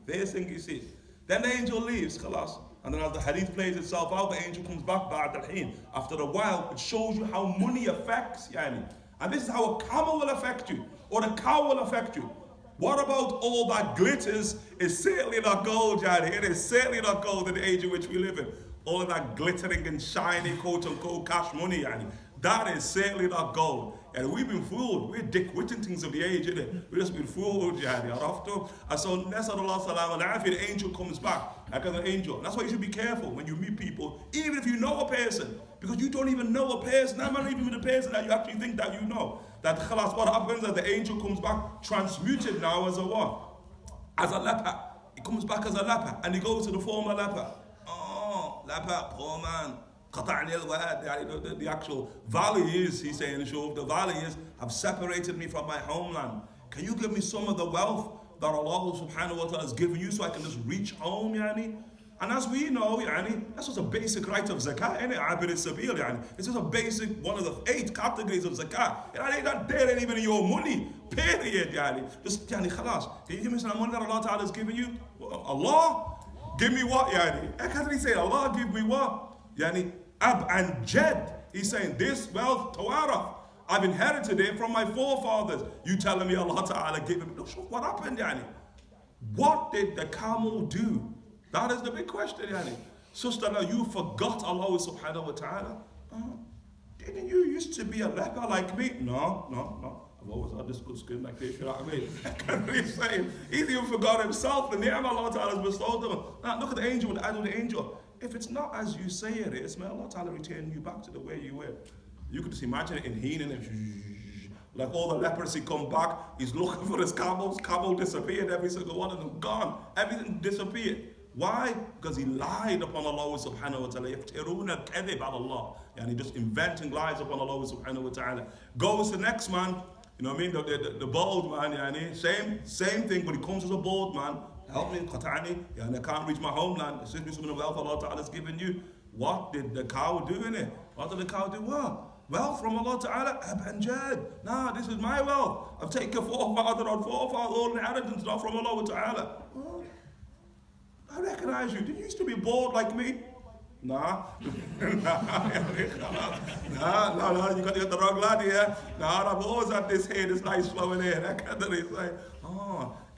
First thing you see. Then the angel leaves, khalas. And then as the hadith plays itself out, the angel comes back, after a while. It shows you how money affects, And this is how a camel will affect you, or a cow will affect you. What about all that glitters is certainly not gold, yani. It is certainly not gold in the age in which we live in. All of that glittering and shiny, quote unquote, cash money, yani. That is certainly not gold. And we've been fooled. We're Dick Whittingtons of the age, innit? We've just been fooled, yani. And so, the angel comes back like an angel. That's why you should be careful when you meet people, even if you know a person, because you don't even know a person, not even the person that you actually think that you know. That khalas, what happens is the angel comes back transmuted now as a what? As a leper. He comes back as a leper and he goes to the former leper. Oh, leper, poor man. The actual valley is, he's saying, the valley is, have separated me from my homeland. Can you give me some of the wealth that Allah subhanahu wa ta'ala has given you so I can just reach home, yani? And as we know, yani, that's just a basic right of zakah, innit? Abir sabil, yani. It's just a basic, one of the 8 categories of zakah. It ain't there even in your money, period, yani. Just, yani, khalas. Can you give me some money that Allah ta'ala has given you? Allah? Give me what, yani? I can't really say, Allah give me what? Yani, Ab and Jed. He's saying, this wealth, tawaraf, I've inherited it from my forefathers. You telling me Allah ta'ala gave him? What happened, yani? What did the camel do? That is the big question, yani. Sister, now you forgot Allah subhanahu wa ta'ala. Didn't you used to be a leper like me? No. I've always had this good skin like this, you know what I mean? I can't really say it. He's even forgot himself, the ni'mah Allah ta'ala has bestowed him. Now look at the angel, the idol, the angel. If it's not as you say it is, may Allah ta'ala return you back to the way you were. You could just imagine it in Heenan and like all the leprosy come back, he's looking for his camels, camel disappeared, every single one of them gone, everything disappeared. Why? Because he lied upon Allah subhanahu wa ta'ala. يَفْتِرُونَ الْكَذِبَ عَلَى اللَّهِ. Yani just inventing lies upon Allah subhanahu wa ta'ala. Goes the next man, you know what I mean, the bald man, yani, same thing, but he comes as a bald man. Help me, qata'ani, yani, I can't reach my homeland. Assist me some of the wealth Allah ta'ala has given you. What did the cow do in it? What did the cow do? What? Wealth from Allah ta'ala, Ab and Jad. Nah, this is my wealth. I've taken forefather on forefather, all inheritance, not from Allah ta'ala. Oh, I recognize you. Did you used to be bald like me? Nah. Nah, you got to get the wrong lad here. Nah, I've always had this hair, this nice flowing hair. I can't really say,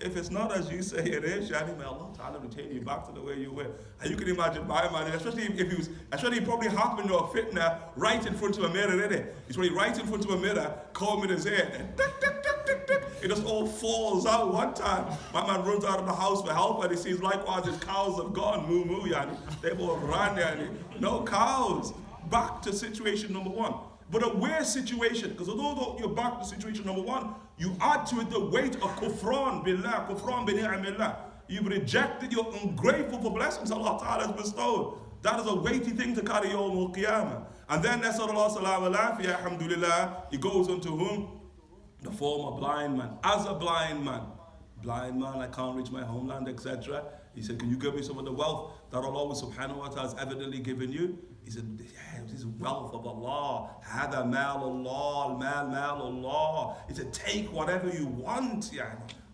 if it's not as you say it is, Yani, may Allah Ta'ala retain you back to the way you were. And you can imagine my man, especially if he was, he probably happened to a fitnah right in front of a mirror, innit? He's probably right in front of a mirror, combing his hair, and it just all falls out one time. My man runs out of the house for help and he sees likewise his cows have gone, moo moo, yani. They both ran, yani. No cows. Back to situation number 1. But a worse situation, because although you're back to situation number 1, you add to it the weight of kufran billah, kufran bi ni'amillah. You've rejected, you're ungrateful for blessings Allah Ta'ala has bestowed. That is a weighty thing to carry Yawm al-Qiyamah. And then Nasrullah salam alaihi, alhamdulillah, he goes unto whom? The former blind man. As a blind man, I can't reach my homeland, etc. He said, can you give me some of the wealth that Allah subhanahu wa ta'ala has evidently given you? He said, yeah, this is wealth of Allah. Hada mal Allah, mal Allah. He said, take whatever you want.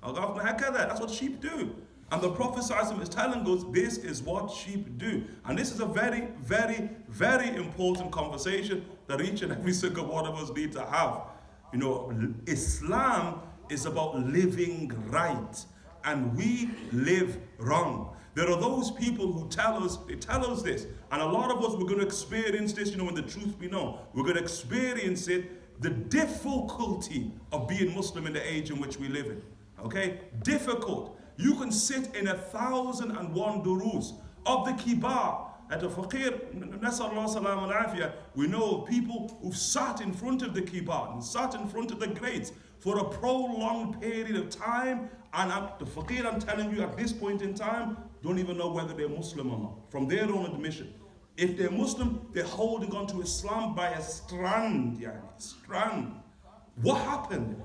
That's what sheep do. And the Prophet is telling us this is what sheep do. And this is a very, very, very important conversation that each and every single one of us need to have. You know, Islam is about living right. And we live wrong. There are those people who tell us this, and a lot of us, we're going to experience this, you know, when the truth be known. We're going to experience it, the difficulty of being Muslim in the age in which we live in. Okay? Difficult. You can sit in 1,001 durus of the kibar. At the faqir, Nasrullah salam al afiyah, we know of people who've sat in front of the kibar and sat in front of the greats for a prolonged period of time, and the faqir, I'm telling you, at this point in time, don't even know whether they're Muslim or not, from their own admission. If they're Muslim, they're holding on to Islam by a strand, strand. What happened?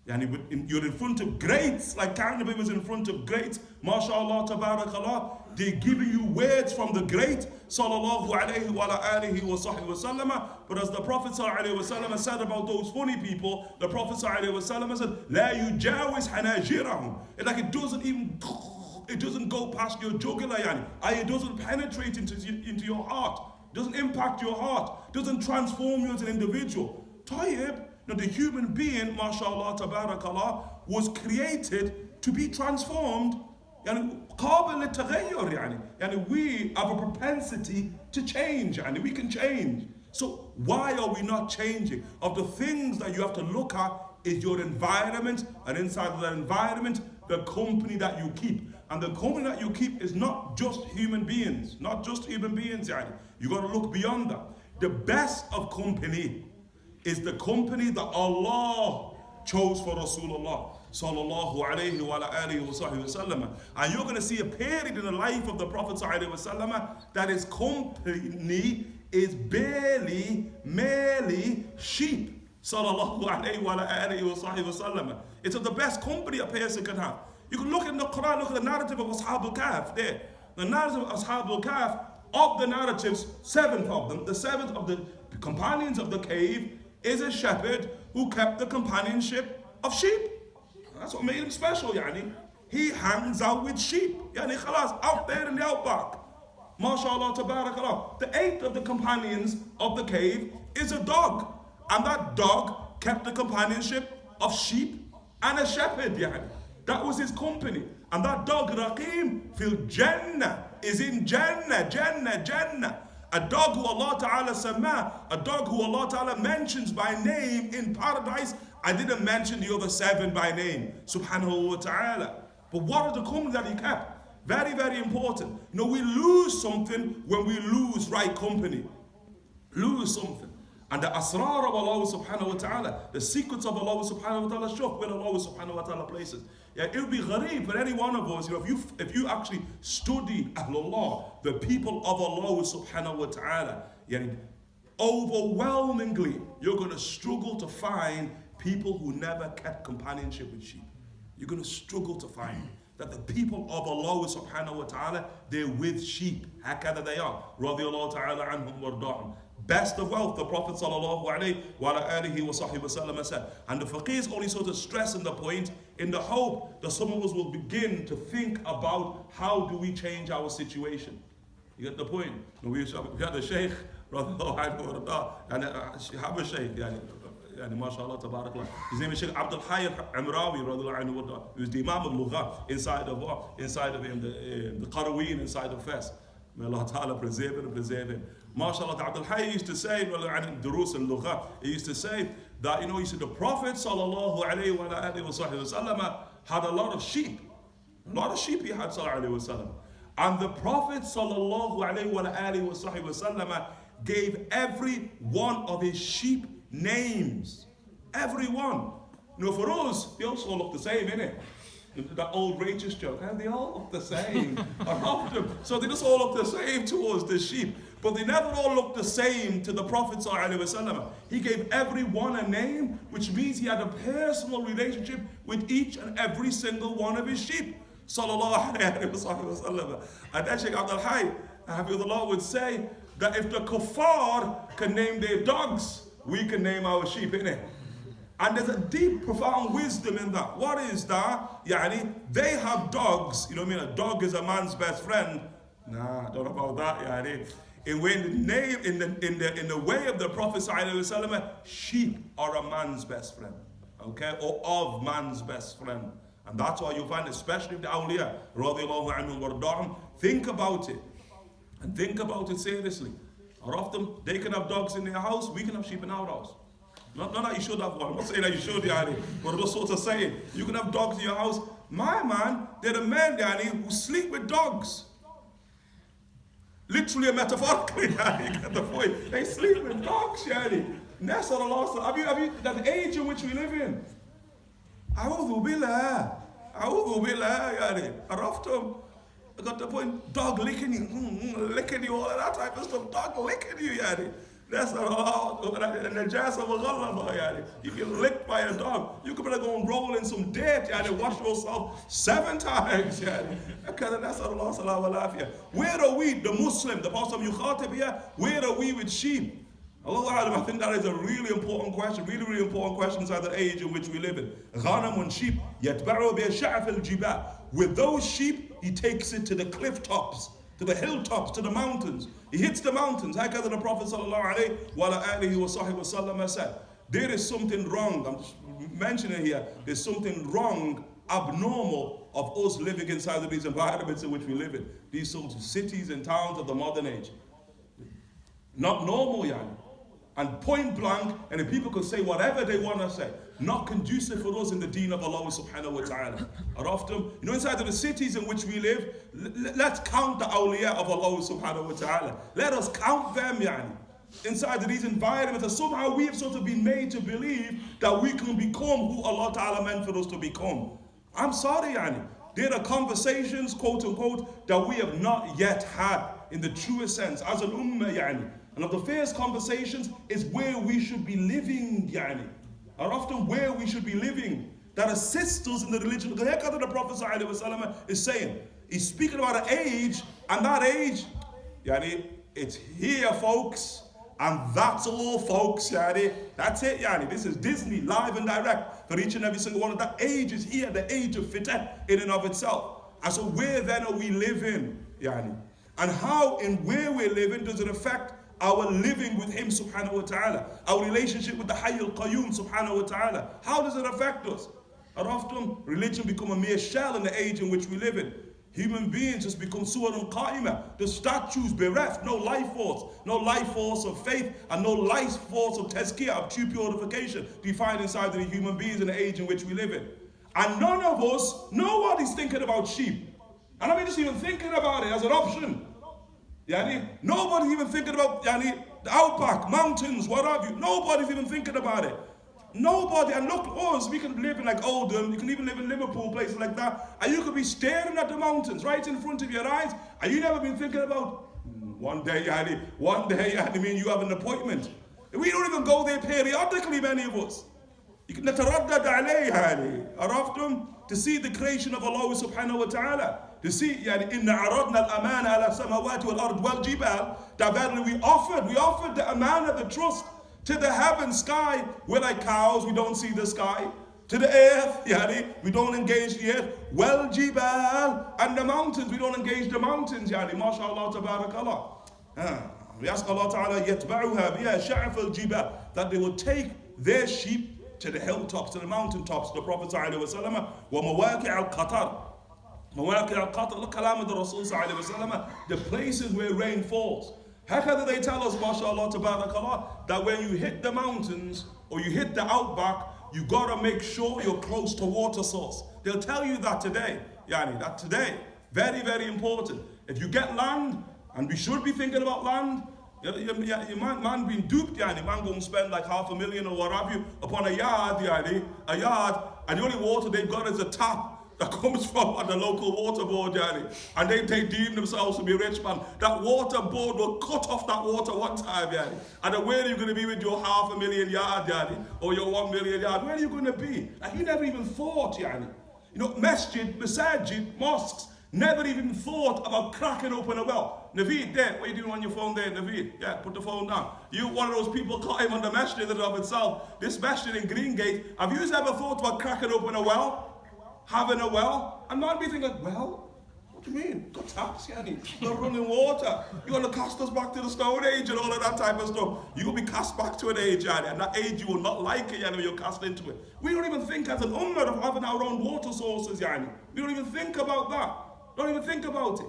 You're in front of greats, like Ka'nabi was in front of greats, mashallah, tabarakallah. They're giving you words from the great, sallallahu alayhi wa alihi wa sahbihi wa sallama. But as the Prophet sallallahu alayhi wa sallam said about those funny people, the Prophet sallallahu alayhi wa sallam said, la yujawiz hanajirahum. It doesn't go past your jugular, it doesn't penetrate into your heart, doesn't impact your heart, doesn't transform you as an individual. Tayyib, the human being, mashallah, tabarakallah, was created to be transformed. قابل للتغير يعني we have a propensity to change and we can change. So why are we not changing? Of the things that you have to look at is your environment, and inside of that environment, the company that you keep. And the company that you keep is not just human beings, not just human beings. You got to look beyond that. The best of company is the company that Allah chose for Rasulullah sallallahu alayhi wa alihi wa sallam. And you're going to see a period in the life of the Prophet sallallahu alayhi wa sallam that his company is merely sheep. Sallallahu alayhi wa alihi wa sallam. It's of the best company a person can have. You can look in the Quran, look at the narrative of Ashab al-Kahf there. The narrative of Ashab al-Kahf, of the narratives, 7 of them, the 7th of the companions of the cave is a shepherd who kept the companionship of sheep. That's what made him special, He hangs out with sheep, khalas, out there in the outback. MashaAllah, tabarakallah. The 8th of the companions of the cave is a dog. And that dog kept the companionship of sheep and a shepherd, That was his company. And that dog, Raqim, fil Jannah, is in Jannah. A dog who Allah Ta'ala sama, a dog who Allah Ta'ala mentions by name in paradise. I didn't mention the other 7 by name, subhanahu wa ta'ala. But what are the companies that he kept? Very, very important. We lose something when we lose right company. Lose something. And the asrar of Allah subhanahu wa ta'ala, the secrets of Allah subhanahu wa ta'ala, show where Allah subhanahu wa ta'ala places. It would be ghareeb for any one of us, if you actually study Ahlullah, the people of Allah subhanahu wa ta'ala, overwhelmingly, you're going to struggle to find people who never kept companionship with sheep. You're going to struggle to find that the people of Allah subhanahu wa ta'ala, they're with sheep. Hakada they are. Radiyallahu ta'ala anhum warda'hum. Best of wealth, the Prophet sallallahu alayhi wa alihi wa sahbihi wa sallam said. And the faqih only sort of stressing the point in the hope that some of us will begin to think about how do we change our situation. You get the point? We had a sheikh, radiallahu anhu, and have a sheikh, mashallah, tabarakallah. His name is Sheikh Abdul Hayy Amrawi, radiallahu anhu. He was the Imam Al Bukhari inside of him, the Qaraween inside of Fes. May Allah Ta'ala preserve him. MashaAllah, Abdul Hayy used to say, Durus al-Lugha, he used to say that, he said the Prophet sallallahu alayhi wa sallam had a lot of sheep. A lot of sheep he had, sallallahu alayhi wa sallam. And the Prophet sallallahu alayhi wa sallam gave every one of his sheep names. Every one. For us, they also look the same, innit? That old righteous joke, and they all look the same. So they just all look the same to us, the sheep. But they never all look the same to the Prophet ﷺ. He gave every one a name, which means he had a personal relationship with each and every single one of his sheep. Sallallahu alayhi wa sallam. And then Sheikh Abdul Hayy, Hafidhullah, would say that if the kuffar can name their dogs, we can name our sheep, innit? And there's a deep, profound wisdom in that. What is that? They have dogs. A dog is a man's best friend. Nah, I don't know about that. In the way of the Prophet ﷺ, sheep are a man's best friend. Okay? Or of man's best friend. And that's why you find, especially the awliya, radiallahu anhum warda'hum, think about it. And think about it seriously. Or often, they can have dogs in their house, we can have sheep in our house. Not that you should have one. I'm not saying that you should, but I'm just sort of saying, you can have dogs in your house. My man, there are men, who sleep with dogs. Literally and metaphorically, you get the point. They sleep with dogs, That's what Allah. Have you that age in which we live in? A'udhu billah. Araftum. I got the point. Dog licking you, all of that type of stuff. Dog licking you, That's not allowed. If you're licked by a dog, you could better go and roll in some dirt, wash yourself 7 times. Where are we, the Muslim, the Prophet Yukhatib here, where are we with sheep? I think that is a really important question, really important question inside the age in which we live in. Ghanamun sheep, with those sheep, he takes it to the cliff tops, to the hilltops, to the mountains. He hits the mountains. How can the Prophet sallallahu alayhi wa sallam said, there is something wrong. I'm just mentioning here, there's something wrong, abnormal of us living inside of these environments in which we live in. These sorts of cities and towns of the modern age. Not normal, yani. And point blank, and if people could say whatever they want to say, not conducive for us in the deen of Allah subhanahu wa ta'ala. Are often, inside of the cities in which we live, let's count the awliya of Allah subhanahu wa ta'ala. Let us count them, yani. Inside of these environments, and somehow we have sort of been made to believe that we can become who Allah ta'ala meant for us to become. I'm sorry, yani. There are conversations, quote unquote, that we have not yet had in the truest sense as an ummah, yani. And of the first conversations is where we should be living, yani. Are often where we should be living, that assists us in the religion. The heck of the Prophet ﷺ is saying, he's speaking about an age, and that age, yani, it's here, folks, and that's all, folks, yani. That's it, yani. This is Disney, live and direct, for each and every single one of that age is here, the age of fitnah in and of itself. And so where then are we living, yani? And how and where we're living does it affect our living with Him subhanahu wa ta'ala, our relationship with the Hayy al-Qayyum subhanahu wa ta'ala? How does it affect us? And often religion become a mere shell in the age in which we live in. Human beings just become suwarun qa'ima, the statues bereft, no life force of faith, and no life force of tazkiyah, of true purification defined inside of the human beings in the age in which we live in. And none of us, nobody's thinking about sheep. And I mean just even thinking about it as an option. Yani, nobody's even thinking about yani, the outback, mountains, what have you. Nobody's even thinking about it. Nobody. And look, us, we can live in like Oldham, you can even live in Liverpool, places like that, and you could be staring at the mountains right in front of your eyes, and you never been thinking about one day, yani, mean you have an appointment. We don't even go there periodically, many of us. You can نتردد عليه يعني عرفتم, to see the creation of Allah subhanahu wa ta'ala. To see, يعني, إِنَّ عَرَضْنَا الْأَمَانَ عَلَى السَّمَاوَاتِ وَالْأَرْضِ وَالْجِبَالِ, that verily we offered the amana, the trust, to the heaven, sky. We're like cows, we don't see the sky. To the earth, يعني, we don't engage the earth. وَالْجِبَالِ, and the mountains, we don't engage the mountains. يعني, MashaAllah, tabarakallah. We ask Allah Ta'ala, يَتْبَعُهَا بِهَا شَعْفَ الْجِبَالِ, that they will take their sheep to the hilltops, to the mountaintops. The Prophet ﷺ, وَمَوَاقِعَ الْقَطَرِ, مواقع القطر, look kalam the Rasul sallallahu alayhi wa sallam, the places where rain falls. How do they tell us, mashallah, tabarakallah, that when you hit the mountains or you hit the outback, you gotta make sure you're close to water source. They'll tell you that today, yani, that today, very, very important. If you get land, and we should be thinking about land, man being duped, yani, man going to spend like $500,000 or what have you upon a yard, and the only water they've got is a tap that comes from the local water board, yani. And they deem themselves to be rich, man. That water board will cut off that water one time, yani. And then where are you going to be with your $500,000 yard, yani, or your 1 million yard? Where are you going to be? Like, you never even thought, yani. Masajid, mosques, never even thought about cracking open a well. Naveed, there, what are you doing on your phone there, Naveed? Yeah, put the phone down. You one of those people climb on the masjid in and of itself. This masjid in Greengate, have you ever thought about cracking open a well? Having a well? And not be thinking, well, what do you mean? Got taps, yani. Got running water. You're going to cast us back to the Stone Age and all of that type of stuff. You're going to be cast back to an age, yani, and that age you will not like it, yani, when you're cast into it. We don't even think as an ummah of having our own water sources, yani. We don't even think about that. Don't even think about it.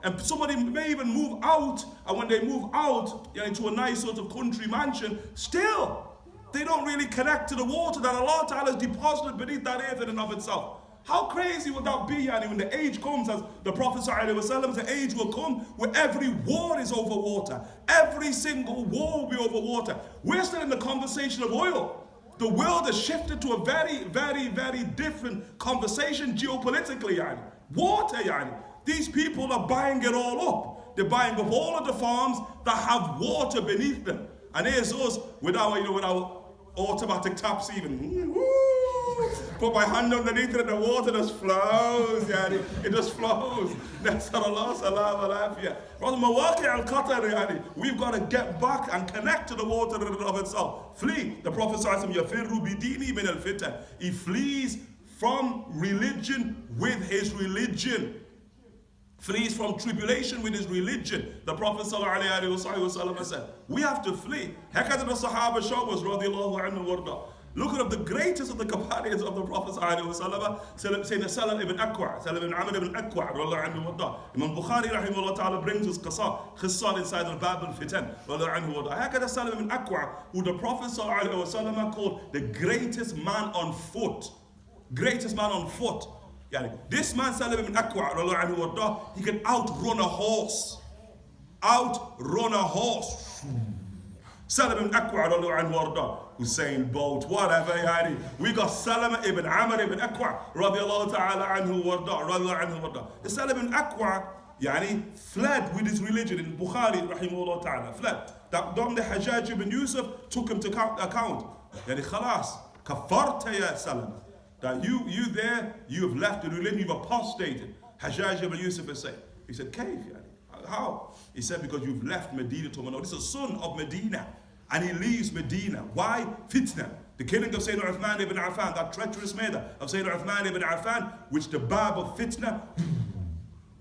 And somebody may even move out, and when they move out, yani, to a nice sort of country mansion, still, they don't really connect to the water that Allah Ta'ala has deposited beneath that earth in and of itself. How crazy would that be, yani, when the age comes, as the Prophet ﷺ, the age will come where every war is over water. Every single war will be over water. We're still in the conversation of oil. The world has shifted to a very, very, very different conversation geopolitically, yani. Water, yani. These people are buying it all up. They're buying up all of the farms that have water beneath them. And here's us with our, with our automatic taps even. Put my hand underneath it and the water just flows, yani. It just flows. Nasarallah, salam, alafiyah. We've got to get back and connect to the water in and of itself. Flee. The Prophet ﷺ, he flees from religion with his religion. Flees from tribulation with his religion. The Prophet ﷺ said, we have to flee. How can the Sahaba show us, radiallahu anhu warda? Look at the greatest of the companions of the Prophet Sayyidina Salam ibn Akwa, Salam ibn Amr ibn Akwa, Imam Bukhari rahimahullah ta'ala brings us qissa inside the Bab al-Fitan, Hakada Salam ibn Akwa, who the Prophet called the greatest man on foot. Greatest man on foot. This man, Salam ibn Akwa, he can outrun a horse. Outrun a horse. Salam ibn Akwa, Hussein Bolt, whatever. We got Salam ibn Amr ibn Akwa, radiallahu ta'ala anhu warda. The Salam ibn Akwa, fled with his religion in Bukhari, rahimahullah ta'ala, fled. That the Hajjaj ibn Yusuf took him to account. Khalas, kafarta ya Salam. That you there, you have left the religion, you've apostated. Hajjaj ibn Yusuf is saying. He said, Kayf, how? He said, because you've left Medina to Manawar. This is a son of Medina. And he leaves Medina. Why? Fitnah. The killing of Sayyidina Uthman ibn Affan, that treacherous murder of Sayyidina Uthman ibn Affan, which the bab of fitnah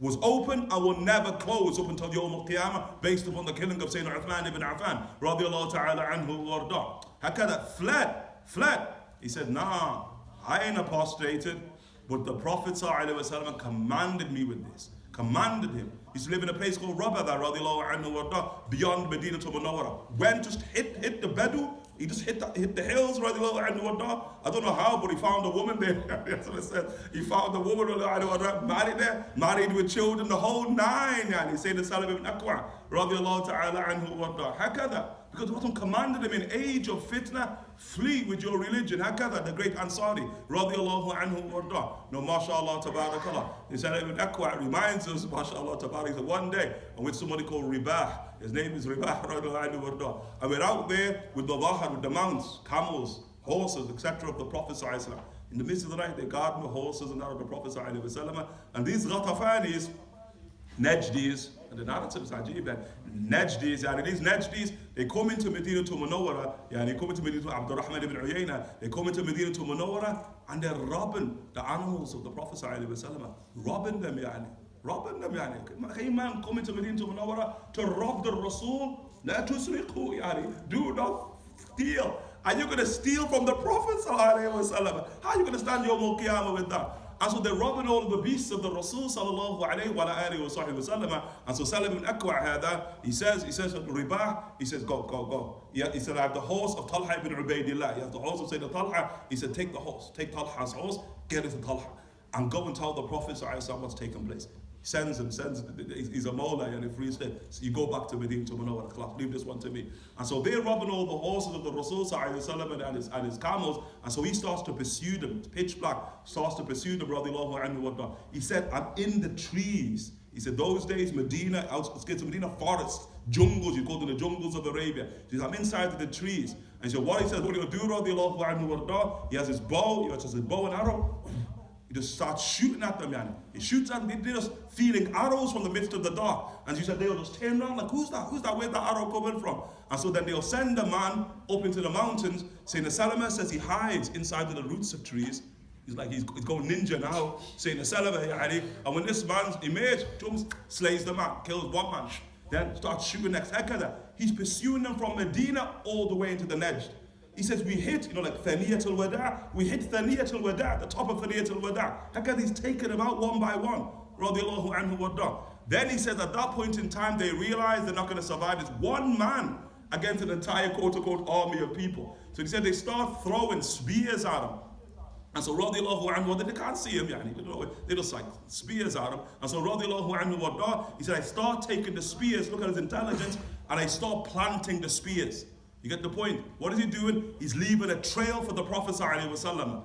was open and will never close up until Yawm al-Qiyamah, based upon the killing of Sayyidina Uthman ibn Affan, radiallahu ta'ala anhu warda. Hakada, fled. He said, nah, I ain't apostated, but the Prophet ﷺ commanded me with this. Commanded him. He used to live in a place called Rabada, radiallahu anhu warda, beyond Medina to Munawwara. When just hit the Bedu, he just hit the hills, radiallahu anhu warda. I don't know how, but he found a woman there. That's what I said. He found a woman, radiallahu anhu warda, married there, married with children, the whole nine. He said to Salam ibn Akwa, radiallahu ta'ala anhu warda. Hakada. Because the Prophet commanded him in age of fitnah, flee with your religion. Hakada, the great Ansari, radiallahu anhu warda. No, mashallah, tabarakallah. He said ibn Akwa reminds us, mashallah, tabarakallah, he said one day, I'm with somebody called Ribah. His name is Ribah, radiallahu anhu warda. And we're out there with the Bahar, with the mounts, camels, horses, etc. of the Prophet sallallahu. In the midst of the night, they guard the horses and that of the Prophet sallallahu. And these Ghatafanis, Najdis, and the narrative is ajib that Najdis, they come into Medina to Munawwara, they come into Medina to Abdurrahman ibn Uyayna, they come into Medina to Munawwara, and they're robbing the animals of the Prophet ﷺ, robbing them. Can man come into Medina to Munawwara to rob the Rasul? La tusriqu, do not steal. Are you going to steal from the Prophet ﷺ? How are you going to stand Yawm al-Qiyamah with that? And so they're robbing all the beasts of the Rasul sallallahu alayhi wa alihi wa sallam. And so Salam ibn Akwa had he says to Ribah, he says, go. He said, I have the horse of Talha ibn Ubaidillah. He has the horse of Sayyidina Talha. He said, take the horse, take Talha's horse, get it to Talha, and go and tell the Prophet sallallahu alayhi wa sallam what's taken place. Sends he's a mawla and a free state. So you go back to Medina to Munawwar, class, leave this one to me. And so they're robbing all the horses of the Rasul and his camels, and so he starts to pursue them, pitch black, starts to pursue them, radiallahu anhu. He said, I'm in the trees. He said, those days, Medina, outskirts of Medina, forests, jungles, you call them the jungles of Arabia. He said, I'm inside the trees. And so what he says, what do you do, radiallahu anhu? He has his bow, and arrow. He just starts shooting at them, He shoots at them, they're just feeling arrows from the midst of the dark. And she said, they'll just turn around like, who's that? Where's that arrow coming from? And so then they'll send a man up into the mountains, saying the Salama says he hides inside of the roots of trees. He's like, he's going ninja now, saying the Salama, and when this man's image comes, slays the man, kills one man, then starts shooting next. He's pursuing them from Medina all the way into the Najd. He says, we hit, like Thaniyat al-Wada, we hit Thaniyat al-Wada, the top of Thaniyat al-Wada. He's taken them out one by one, radiallahu anhu warda. Then he says, at that point in time, they realize they're not going to survive. It's one man against an entire quote-unquote army of people. So he said, they start throwing spears at him. And so radiallahu anhu, they can't see him, they just like spears at him. And so radiallahu anhu warda, he said, I start taking the spears, look at his intelligence, and I start planting the spears. You get the point? What is he doing? He's leaving a trail for the Prophet ﷺ.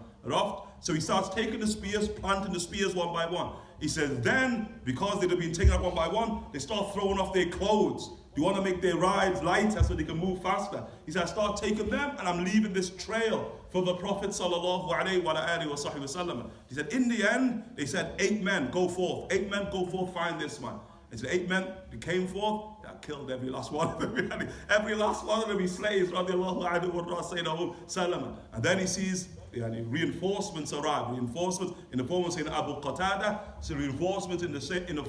So he starts taking the spears, planting the spears one by one. He says, then, because they've been taken up one by one, they start throwing off their clothes. You want to make their rides lighter so they can move faster. He said, I start taking them and I'm leaving this trail for the Prophet ﷺ. He said, in the end, they said, 8 men go forth. 8 men go forth, find this man. It's the 8 men that came forth, that killed every last one of them. Every last one of them, he slaves, radiallahu anhu wa Sayyidina Salama. And then he sees reinforcements arrive, reinforcements in the form of Sayyidina Abu Qatada, so reinforcements in the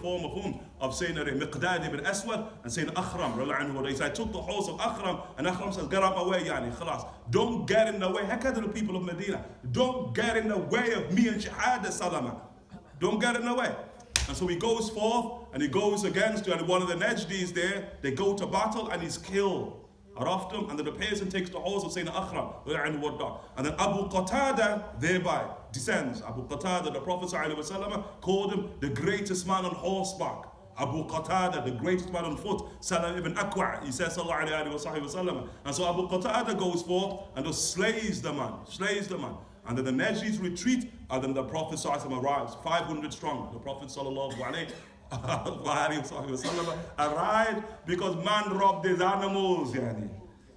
form of whom? Of Sayyidina Miqdad ibn Aswad and Sayyidina Akhram. He said, I took the horse of Akhram, and Akhram says, get out my way, khalas. Don't get in the way. Heck to the people of Medina. Don't get in the way of me and Shahada Salama. Don't get in the way. And so he goes forth and he goes against one of the Najdis there. They go to battle and he's killed. Araftum, and then the person takes the horse of Sayyidina Akhram. And then Abu Qatada thereby descends. Abu Qatada, the Prophet ﷺ called him the greatest man on horseback. Abu Qatada, the greatest man on foot. Salam ibn Akwa, he says sallallahu alayhi wa sallam. And so Abu Qatada goes forth and just slays the man. And then the Najdis retreat, and then the Prophet ﷺ arrives, 500 strong. The Prophet sallallahu alayhi wa sallam arrived because man robbed his animals.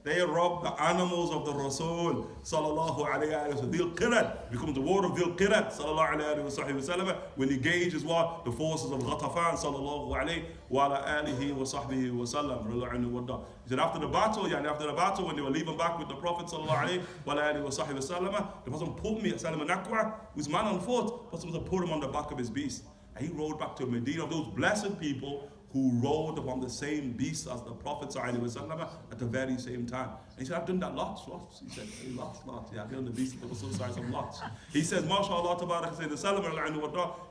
They robbed the animals of the Rasul sallallahu alayhi wa sallam. Dhil Qirat becomes the war of Dhil Qirat sallallahu alayhi wa sallam when he engages what? The forces of Ghatafan sallallahu alayhi wa alihi wa sahbihi wa sallam. He said after the battle when they were leaving back with the Prophet sallallahu alayhi wa alihi wa sahbihi wa sallam, the Prophet put me at Salam and Akwa, who's man on foot, the Prophet put him on the back of his beast. And he rode back to Medina, those blessed people who rode upon the same beast as the Prophet ﷺ at the very same time. And he said, I've done that lots. He said, lots. Yeah, I've done the beast that was so size of lots. He says, MashaAllah, Tabarak, the Salam, he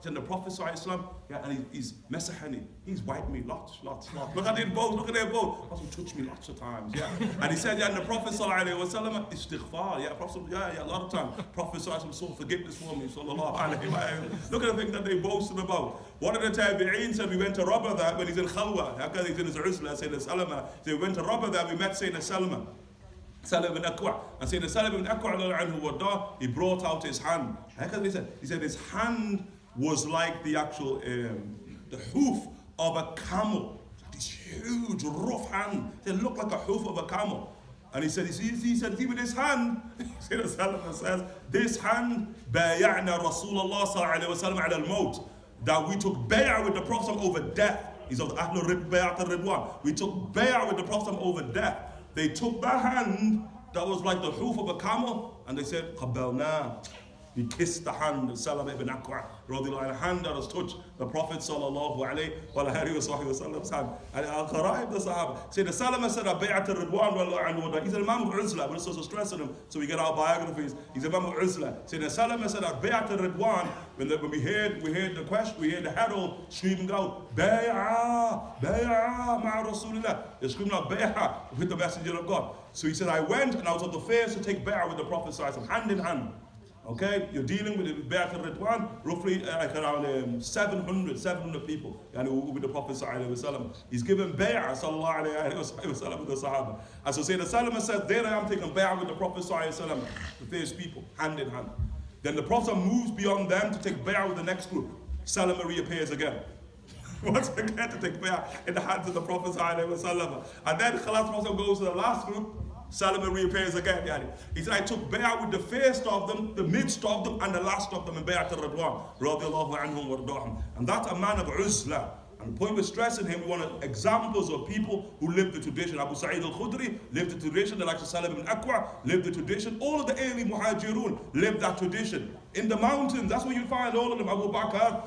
said, the Prophet ﷺ, and he's Mesahani, he's wiped me lots. Look at their both. Prophet touched me lots of times, And he said, and the Prophet ﷺ, istighfar, Prophet, a lot of times. Prophet ﷺ sought forgiveness for me, sallallahu alayhi wa sallam. Look at the thing that they boasted about. One of the Tabi'een said, we went to rob that when he's in Khalwa. How he's in his Uzla, Sayyidina Salama. So we went to rob that, we met Sayyidina Salama. Salam ibn Akwa. And Sayyidina Salam ibn Akwa, he brought out his hand. He said his hand was like the actual, the hoof of a camel. This huge, rough hand. It looked like a hoof of a camel. And he said, see with his hand, Sayyidina Salam says, this hand, bay'a'na Rasulullah sallallahu alayhi wa sallam ala al-maut. That we took bay'ah with the Prophet over death. He's of the Ahlul Bay'at al-Ridwan. We took bay'ah with the Prophet over death. They took that hand that was like the hoof of a camel and they said, Qabbalna. He kissed the hand of Salam ibn Akwa, a hand that has touched the Prophet sallallahu alayhi wa sallam's hand. And Al-Qaraib, the Sahaba, said the Salama said, Bay'at al-Ridwan, he's an Imam Uzla, but it's also stressing him, so we get our biographies. He's Imam Uzla. Said the Salama said, Bay'at al-Ridwan, when we heard the question, we heard the herald screaming out, Bay'ah ma'a Rasulillah. They're screaming out Bay'ah with the Messenger of God. So he said, I went and I was of the first to take Bay'ah with the Prophet sallallahu alayhi wa sallam, hand in hand. Okay, you're dealing with the Bay'at al-Ridwan, roughly like around 700 people with the Prophet sallallahu alayhi wa sallam. He's given Bay'ah sallallahu alayhi wa sallam with the Sahaba. And so Sayyidina Salama said, there I am taking Bay'ah with the Prophet sallallahu alayhi wa sallam, the first people, hand in hand. Then the Prophet moves beyond them to take Bay'ah with the next group. Salama reappears again. Once again to take Bay'ah in the hands of the Prophet sallallahu alayhi wa sallam. And then Khalas Prophet goes to the last group. Salama reappears again. He said, I took bay'ah with the first of them, the midst of them, and the last of them in Bay'at al-Ridwan, radiallahu anhum wa ardahum. And that's a man of Uzla. And the point we're stressing him, we want examples of people who lived the tradition. Abu Sa'id al-Khudri lived the tradition, the likes of Salam ibn Akwa lived the tradition. All of the early Muhajirun lived that tradition. In the mountains, that's where you find all of them. Abu Bakr,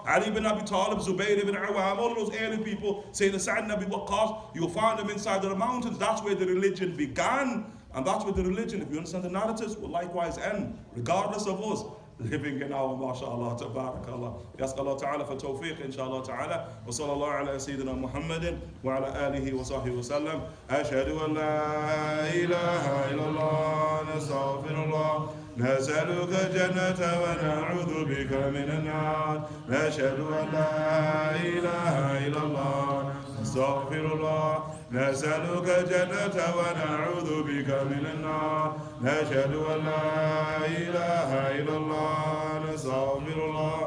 Ali ibn Abi Talib, Zubayr ibn Awam, all of those early people, Sayyidina Sa'd ibn Abi Waqqas, you'll find them inside of the mountains. That's where the religion began. And that's where the religion, if you understand the narratives, will likewise end, regardless of us living in our mashallah, tabarakallah. We ask Allah ta'ala for tawfiq, inshallah ta'ala. Wa sallallahu ala Sayyidina Muhammadin wa ala alihi wa sahbihi wa sallam. Ashhadu an la ilaha illallah, nastaghfirullah. نسألك الجنة ونعوذ بك من النار نشهد أن لا إله إلا الله نستغفر الله نسألك الجنة ونعوذ بك من النار نشهد أن لا إله إلا الله نستغفر الله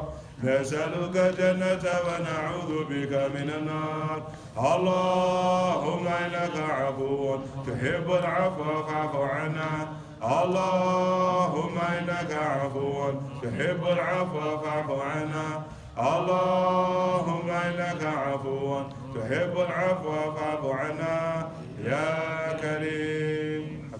نسألك الجنة ونعوذ بك من النار اللهم إنك عفو تحب العفو فاعف عنا اللهم إنك عفو تحب العفو فاعف عنا اللهم إنك عفو تحب العفو فاعف عنا يا